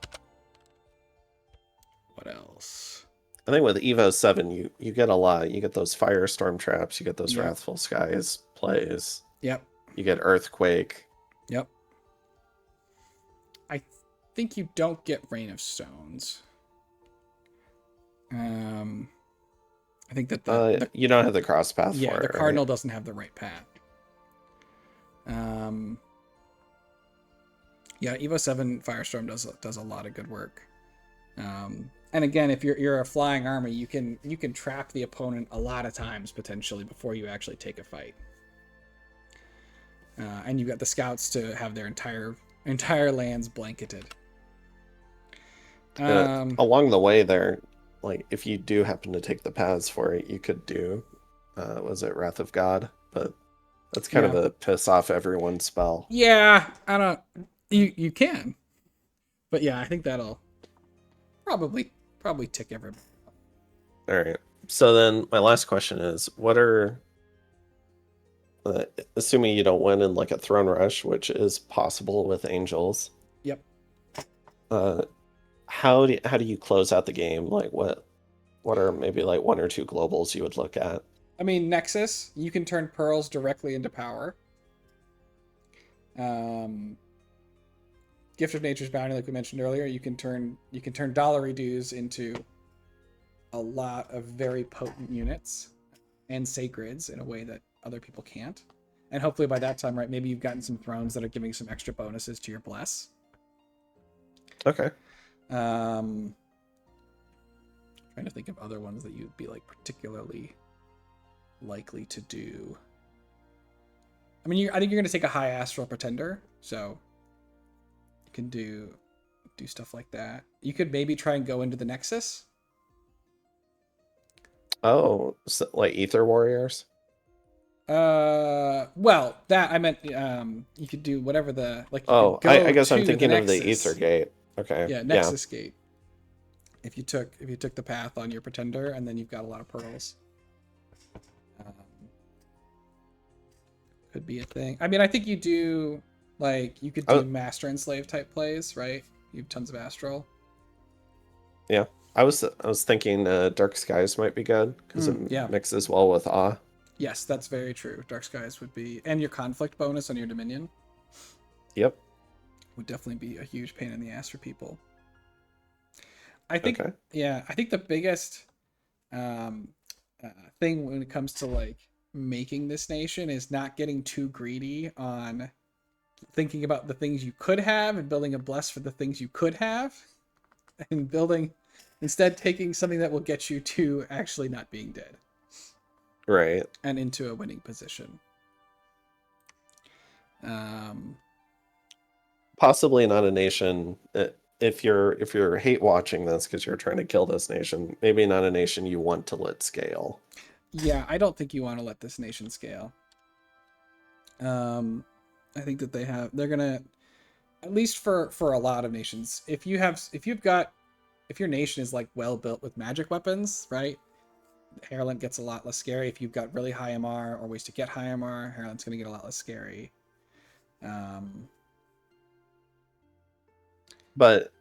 else? I think with Evo 7, you get a lot. You get those firestorm traps, you get those Yep. Wrathful Skies plays. Yep. You get Earthquake. Yep. I think you don't get Rain of Stones. I think that You don't have the cross path for the it, Cardinal right? doesn't have the right path. Yeah, Evo 7 Firestorm does a lot of good work. And again, if you're a flying army, you can trap the opponent a lot of times potentially before you actually take a fight. And you've got the scouts to have their entire lands blanketed. Along the way there, like if you do happen to take the paths for it, you could do was it Wrath of God? But that's kind of a piss off everyone spell. Yeah, I don't. You can, but yeah, I think that'll probably tick everybody. All right. So then my last question is, what are assuming you don't win in like a throne rush, which is possible with angels. Yep. How do you close out the game? Like what are maybe like 1 or 2 globals you would look at? I mean, Nexus, you can turn pearls directly into power. Gift of Nature's Bounty, like we mentioned earlier, you can turn dollary dues into a lot of very potent units and sacreds in a way that other people can't. And hopefully by that time, right, maybe you've gotten some thrones that are giving some extra bonuses to your bless. Okay. Trying to think of other ones that you'd be like particularly likely to do. I mean, I think you're going to take a high astral pretender, so you can do stuff like that. You could maybe try and go into the Nexus. Oh, so like Ether Warriors? Well, that I meant you could do whatever the like. You Oh, could go I guess I'm to the thinking of the Nexus. Ether Gate. Okay. Yeah, Nexus Gate. If you took the path on your pretender, and then you've got a lot of pearls. Could be a thing. I mean, I think you do you could do master and slave type plays, right? You have tons of astral. Yeah, I was thinking Dark Skies might be good because it mixes well with Awe. Yes, that's very true. Dark Skies would be, and your conflict bonus on your Dominion. Yep. Would definitely be a huge pain in the ass for people. I think, yeah, I think the biggest thing when it comes to like making this nation is not getting too greedy on thinking about the things you could have and building a bless for the things you could have, and instead taking something that will get you to actually not being dead. Right. And into a winning position. Possibly not a nation. If you're hate watching this because you're trying to kill this nation, maybe not a nation you want to let scale. Yeah, I don't think you want to let this nation scale. I think that they're gonna, at least for a lot of nations, if your nation is like well built with magic weapons, right? Herelant gets a lot less scary. If you've got really high MR or ways to get high MR, Herelant's gonna get a lot less scary. But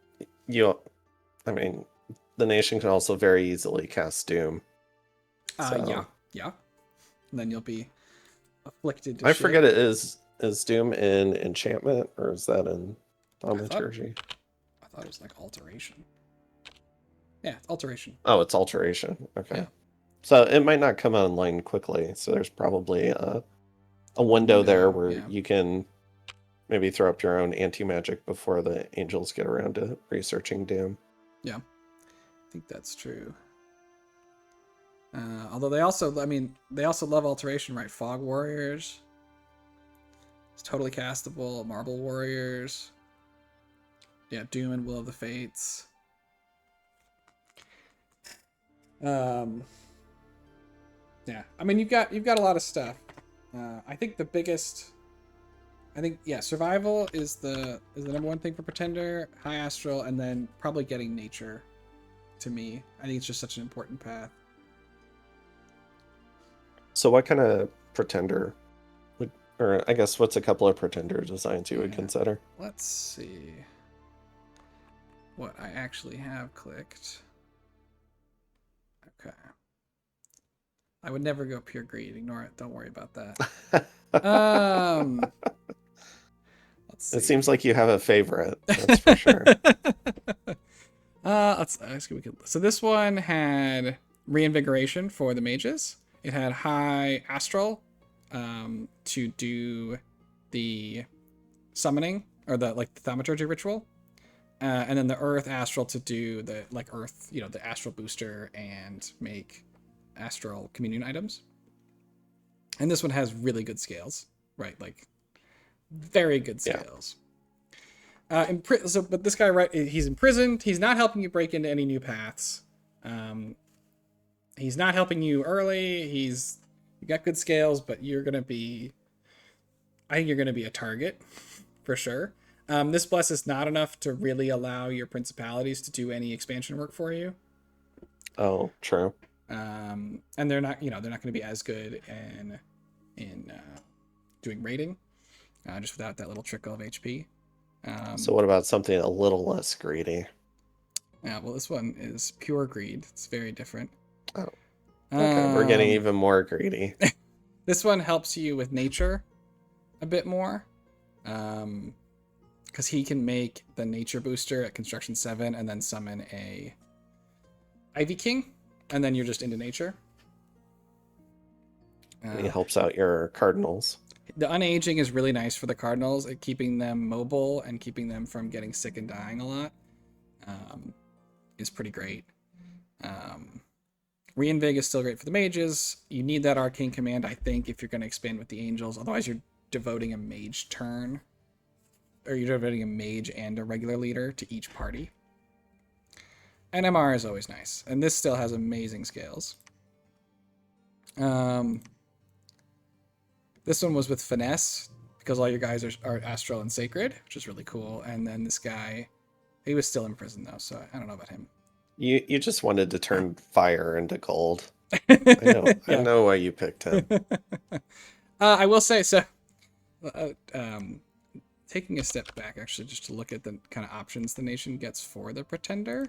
I mean, the nation can also very easily cast Doom. Yeah. And then you'll be afflicted to I shit. forget, is Doom in enchantment or is that in thaumaturgy? I thought it was like alteration. Yeah, it's alteration. Oh, it's alteration. Okay. Yeah. So it might not come online quickly. So there's probably a window there where you can maybe throw up your own anti-magic before the angels get around to researching Doom. Yeah, I think that's true. Although they also love alteration, right? Fog warriors. It's totally castable. Marble warriors. Yeah, Doom and Will of the Fates. Yeah, I mean you've got a lot of stuff. I think survival is the number one thing for Pretender, high astral, and then probably getting nature. To me, I think it's just such an important path. So what kind of Pretender or I guess what's a couple of Pretender designs you would consider? Let's see what I actually have clicked. Okay. I would never go pure greed. Ignore it. Don't worry about that. Let's see. It seems like you have a favorite. That's for sure. So this one had reinvigoration for the mages. It had high astral to do the summoning or the thaumaturgy ritual. And then the earth astral to do the the astral booster and make astral communion items. And this one has really good scales, right? Like very good scales. Yeah. But this guy, right? He's imprisoned. He's not helping you break into any new paths. He's not helping you early. You got good scales, but I think you're gonna be a target for sure. This bless is not enough to really allow your principalities to do any expansion work for you. Oh, true. And they're not going to be as good in doing raiding, just without that little trickle of HP. So what about something a little less greedy? Yeah, well, this one is pure greed. It's very different. Oh, okay. We're getting even more greedy. This one helps you with nature a bit more. Because he can make the nature booster at construction 7 and then summon a Ivy King, and then you're just into nature. He helps out your cardinals. The unaging is really nice for the cardinals at keeping them mobile and keeping them from getting sick and dying a lot. Is pretty great. Reinvig is still great for the mages. You need that arcane command, I think, if you're going to expand with the angels. Otherwise, you're devoting a mage turn. Or you're devoting a mage and a regular leader to each party. And MR is always nice. And this still has amazing scales. This one was with finesse, because all your guys are astral and sacred, which is really cool. And then this guy, he was still in prison though, so I don't know about him. You just wanted to turn fire into gold. I know why you picked him. I will say, so taking a step back, actually, just to look at the kind of options the nation gets for the Pretender,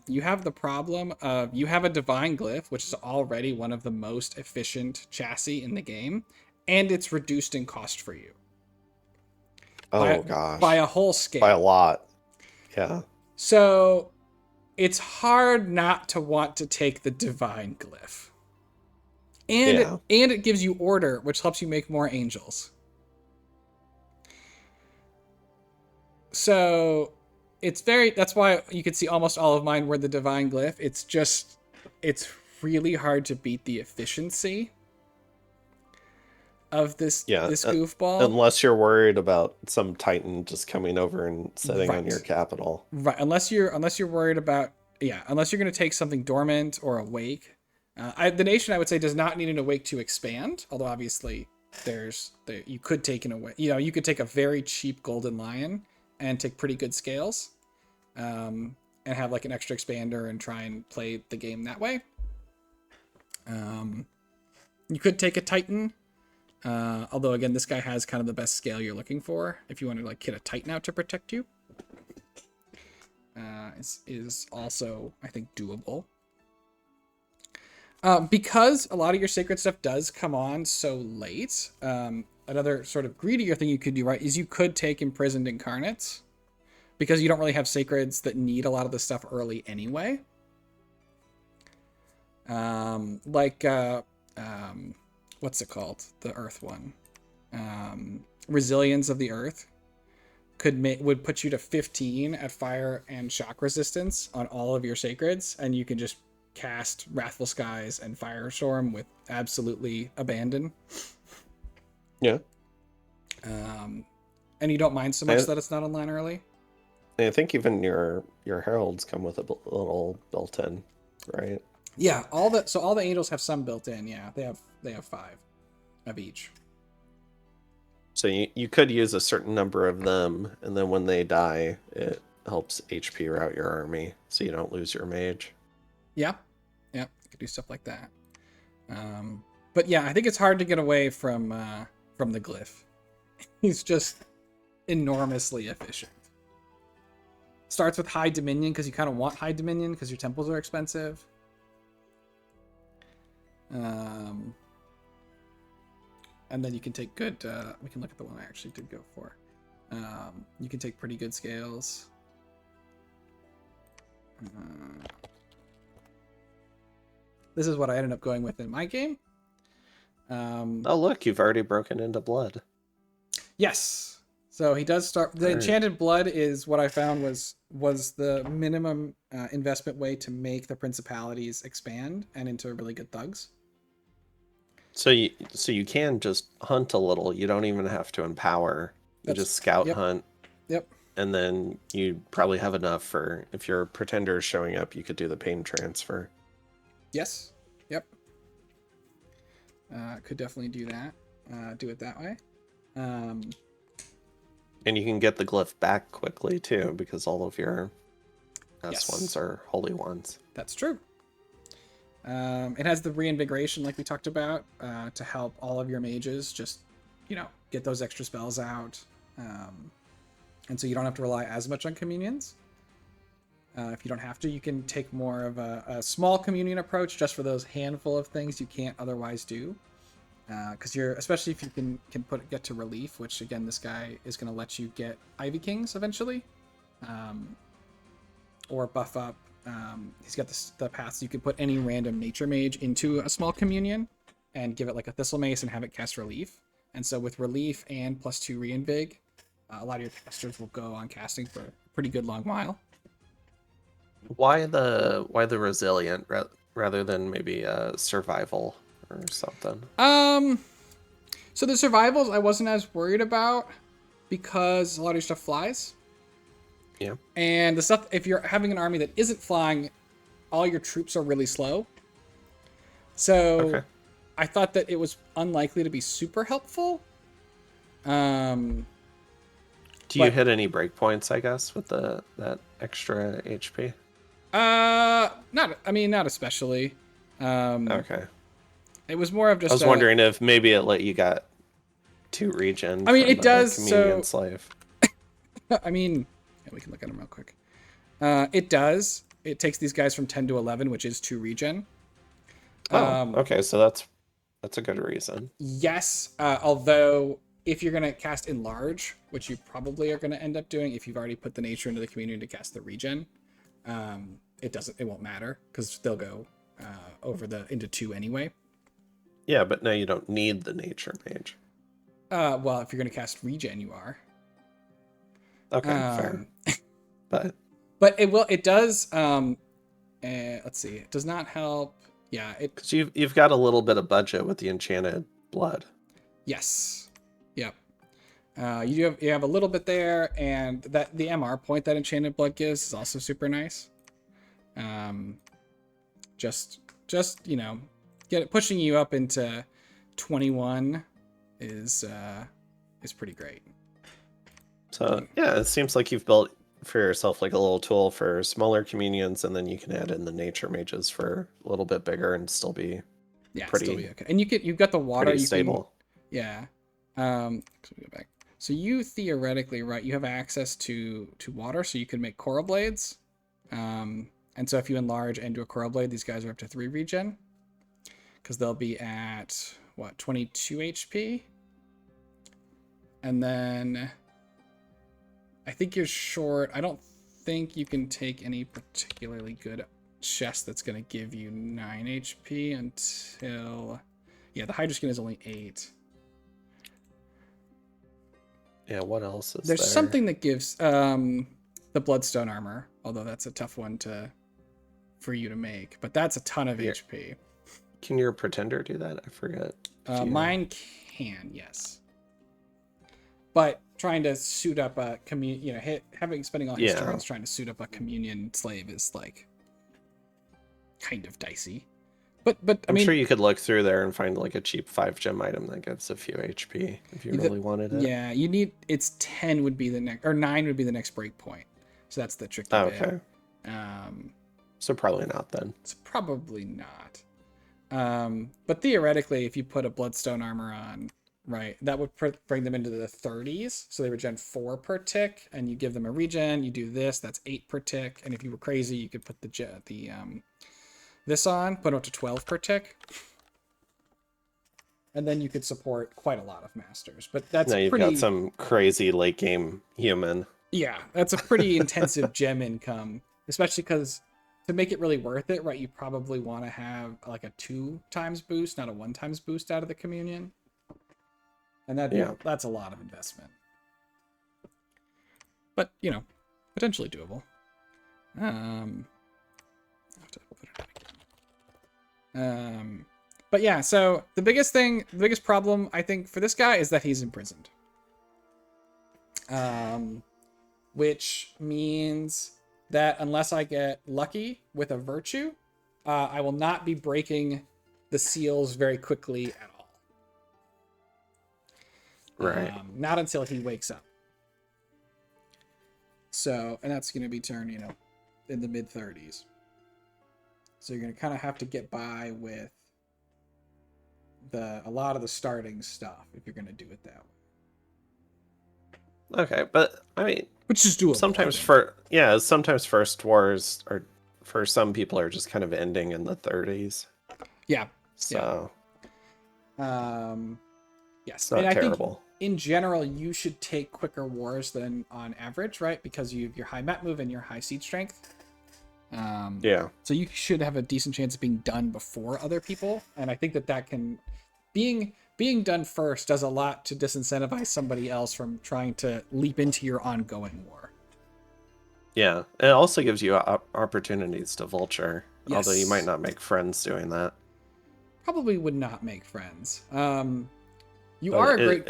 you have the problem of you have a Divine Glyph, which is already one of the most efficient chassis in the game, and it's reduced in cost for you. Gosh. By a whole scale. By a lot. Yeah. So it's hard not to want to take the Divine Glyph. And it gives you order, which helps you make more angels. So that's why you can see almost all of mine were the divine glyph. It's really hard to beat the efficiency of this Yeah, goofball. unless you're worried about some Titan just coming over and sitting on your Right. capital. Right. Unless you're worried about, unless you're going to take something dormant or awake. The nation, I would say, does not need an awake to expand. Although obviously you could take an awake. You could take a very cheap golden lion and take pretty good scales, and have like an extra expander and try and play the game that way. You could take a Titan. Although again, this guy has kind of the best scale you're looking for if you want to like kit a Titan out to protect you. Is also, I think, doable. Because a lot of your sacred stuff does come on so late, another sort of greedier thing you could do, right, is you could take Imprisoned Incarnates, because you don't really have sacreds that need a lot of the stuff early anyway. What's it called? The Earth one. Resilience of the Earth would put you to 15 at fire and shock resistance on all of your sacreds, and you can just cast Wrathful Skies and Firestorm with absolutely abandon. Yeah. And you don't mind so much that it's not online early. I think even your heralds come with a little built-in, right? Yeah, all the angels have some built in. Yeah, they have 5 of each. So you could use a certain number of them, and then when they die, it helps HP route your army, so you don't lose your mage. Yeah, you could do stuff like that. But yeah, I think it's hard to get away from the glyph. He's just enormously efficient. Starts with high dominion because you kind of want high dominion because your temples are expensive. And then you can take good, we can look at the one I actually did go for. You can take pretty good scales. This is what I ended up going with in my game. Oh, look, you've already broken into blood. Yes. So he does start. The Enchanted Blood is what I found was the minimum investment way to make the principalities expand and into really good thugs. So you can just hunt a little. You don't even have to empower. You just scout hunt. Yep. And then you probably have enough for, if your pretender is showing up, you could do the pain transfer. Yes. Yep. Could definitely do that. Do it that way. And you can get the glyph back quickly too, because all of your S1s are holy ones. That's true. It has the reinvigoration, like we talked about, to help all of your mages just, get those extra spells out. And so you don't have to rely as much on communions. If you don't have to, you can take more of a small communion approach just for those handful of things you can't otherwise do. Because especially if you can get to relief, which again, this guy is going to let you get Ivy Kings eventually, or buff up. He's got the path so you can put any random nature mage into a small communion and give it like a Thistle Mace and have it cast relief. And so with relief and +2 reinvig, a lot of your casters will go on casting for a pretty good long while. Why the resilient rather than maybe survival or something? So the survivals I wasn't as worried about because a lot of your stuff flies. Yeah. And the stuff, if you're having an army that isn't flying, all your troops are really slow. So I thought that it was unlikely to be super helpful. Do you hit any breakpoints, I guess, with that extra HP? Not especially. Okay. It was more of just. I was wondering if maybe it let you got 2 regen. I mean, it does. Communion slave. I mean, we can look at them real quick. It does. It takes these guys from 10 to 11, which is 2 regen. Okay, so that's a good reason. Yes, although if you're gonna cast Enlarge, which you probably are gonna end up doing if you've already put the nature into the community to cast the regen, it won't matter because they'll go into 2 anyway. Yeah, but now you don't need the nature mage. Well, if you're gonna cast regen, you are. Okay, fair. But it does. Let's see. It does not help. Yeah, it. Because you've got a little bit of budget with the enchanted blood. Yes. Yep. You have a little bit there, and that the MR point that enchanted blood gives is also super nice. Just pushing you up into 21 is pretty great. So yeah, it seems like you've built for yourself like a little tool for smaller communions, and then you can add in the nature mages for a little bit bigger and still be still be okay. And you've got the water. Pretty stable. Yeah. So we go back. So you theoretically, right, you have access to water, so you can make coral blades. And so if you enlarge and do a coral blade, these guys are up to 3 regen. Because they'll be at, 22 HP? And then I think you're short. I don't think you can take any particularly good chest that's going to give you 9 HP until... Yeah, the Hydra skin is only 8. Yeah, what else is There's there? something that gives the Bloodstone armor, although that's a tough one for you to make. But that's a ton of HP. Can your Pretender do that? I forget. Mine can, yes. But trying to suit up a spending all his turns trying to suit up a communion slave is like kind of dicey. But I'm sure you could look through there and find like a cheap 5-gem item that gives a few HP if you really wanted it. Yeah, you need 10 would be the next, or 9 would be the next break point. So that's the tricky bit. Okay. So probably not then. It's probably not. But theoretically, if you put a Bloodstone armor on, right, that would bring them into the 30s. So they regen 4 per tick, and you give them a regen. You do this, that's 8 per tick. And if you were crazy, you could put this on, put it up to 12 per tick. And then you could support quite a lot of masters. But that's now you've got some crazy late game human. Yeah, that's a pretty intensive gem income, especially because to make it really worth it, right, you probably want to have like a 2 times boost, not a 1 times boost out of the communion. And that's a lot of investment. But, potentially doable. I have to put it again. But yeah, so the biggest problem I think for this guy is that he's imprisoned. Which means that unless I get lucky with a virtue, I will not be breaking the seals very quickly at all. Right. Not until he wakes up. So, and that's going to be turned, in the mid 30s. So you're going to kind of have to get by with a lot of the starting stuff if you're going to do it that way. Okay, but I mean, which is doable. Sometimes first wars are for some people are just kind of ending in the 30s. Yeah. So. Yeah. Yes. It's not terrible. I think in general, you should take quicker wars than on average, right? Because you have your high met move and your high siege strength. So you should have a decent chance of being done before other people, and I think that can being done first does a lot to disincentivize somebody else from trying to leap into your ongoing war. Yeah, it also gives you opportunities to vulture, yes. Although you might not make friends doing that. Probably would not make friends. It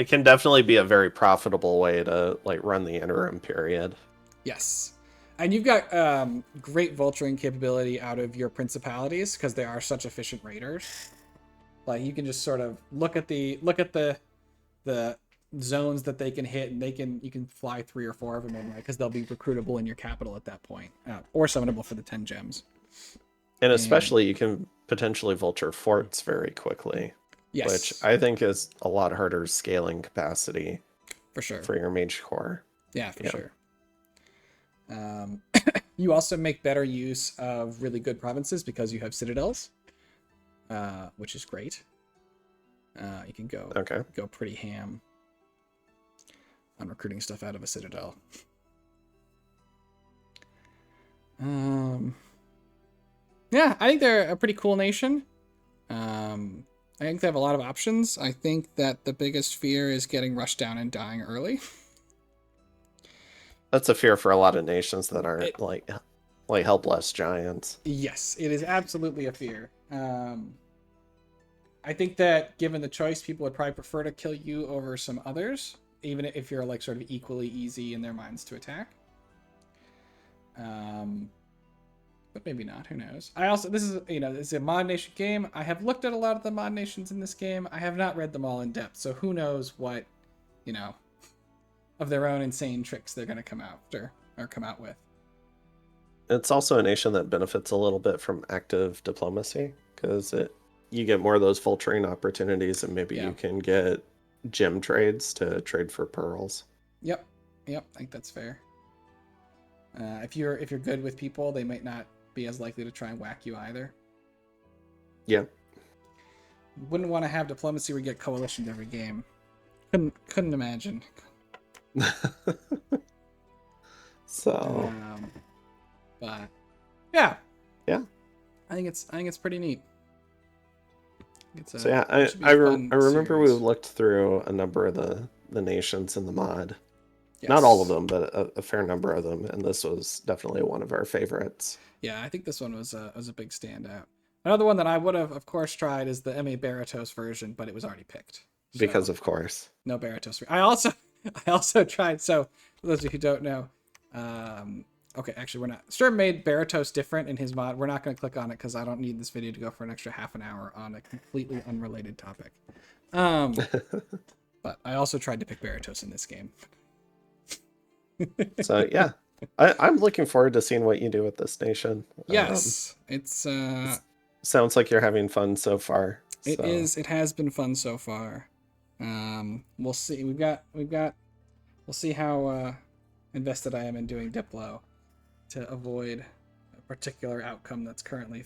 can definitely be a very profitable way to run the interim period. Yes. And you've got great vulturing capability out of your principalities because they are such efficient raiders. Like you can just sort of look at the zones that they can hit, and you can fly 3 or 4 of them in, right? Because they'll be recruitable in your capital at that point, or summonable for the 10 gems. And especially you can potentially vulture forts very quickly. Yes. Which I think is a lot harder scaling capacity. For sure. For your mage core. Yeah, for sure. You also make better use of really good provinces because you have citadels, which is great. You can go pretty ham on recruiting stuff out of a citadel. Yeah, I think they're a pretty cool nation. I think they have a lot of options. I think that the biggest fear is getting rushed down and dying early. That's a fear for a lot of nations that aren't It, like helpless giants. yes, it is absolutely a fear. I think that given the choice, people would probably prefer to kill you over some others, even if you're like sort of equally easy in their minds to attack. But maybe not. Who knows? This is a Mod Nation game. I have looked at a lot of the Mod Nations in this game. I have not read them all in depth, so who knows what, of their own insane tricks they're going to come after or come out with. It's also a nation that benefits a little bit from active diplomacy because you get more of those full train opportunities, and maybe you can get gem trades to trade for pearls. Yep, I think that's fair. If you're good with people, they might not be as likely to try and whack you either. Yeah. Wouldn't want to have diplomacy where you get coalitions every game. Couldn't imagine. So. But yeah. I think it's pretty neat. I remember we looked through a number of the nations in the mod. Yes. Not all of them, but a fair number of them, and this was definitely one of our favorites. Yeah, I think this one was a big standout. Another one that I would have, of course, tried is the MA Baratos version, but it was already picked. So because of course. No Baratos. I also tried. So for those of you who don't know, okay, actually we're not. Sturm made Baratos different in his mod. We're not going to click on it because I don't need this video to go for an extra half an hour on a completely unrelated topic. But I also tried to pick Baratos in this game. So yeah, I'm looking forward to seeing what you do with this nation. Yes, it sounds like you're having fun so far. It is. It has been fun so far. We'll see. We'll see how invested I am in doing Diplo to avoid a particular outcome that's currently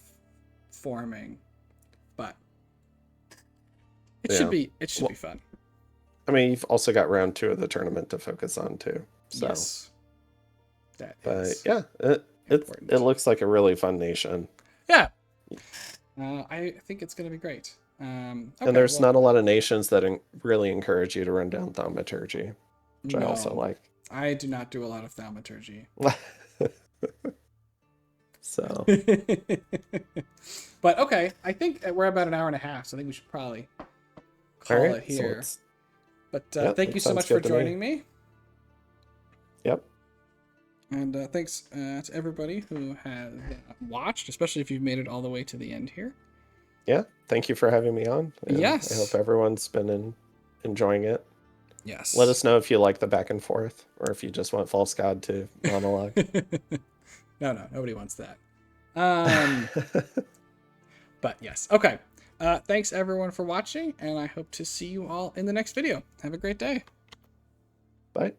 forming. But it should be fun. I mean, you've also got round 2 of the tournament to focus on too. So. Yes. It looks like a really fun nation. Yeah. I think it's going to be great. Okay, and there's not a lot of nations that really encourage you to run down thaumaturgy, which I also like. I do not do a lot of thaumaturgy. So. But okay, I think we're about an hour and a half, so I think we should probably call it here. But thank you so much for joining me. Yep. And thanks to everybody who has watched, especially if you've made it all the way to the end here. Yeah, thank you for having me on. Yes. I hope everyone's been enjoying it. Yes. Let us know if you like the back and forth, or if you just want False God to monologue. No, nobody wants that. But yes, okay. Thanks everyone for watching, and I hope to see you all in the next video. Have a great day. Bye.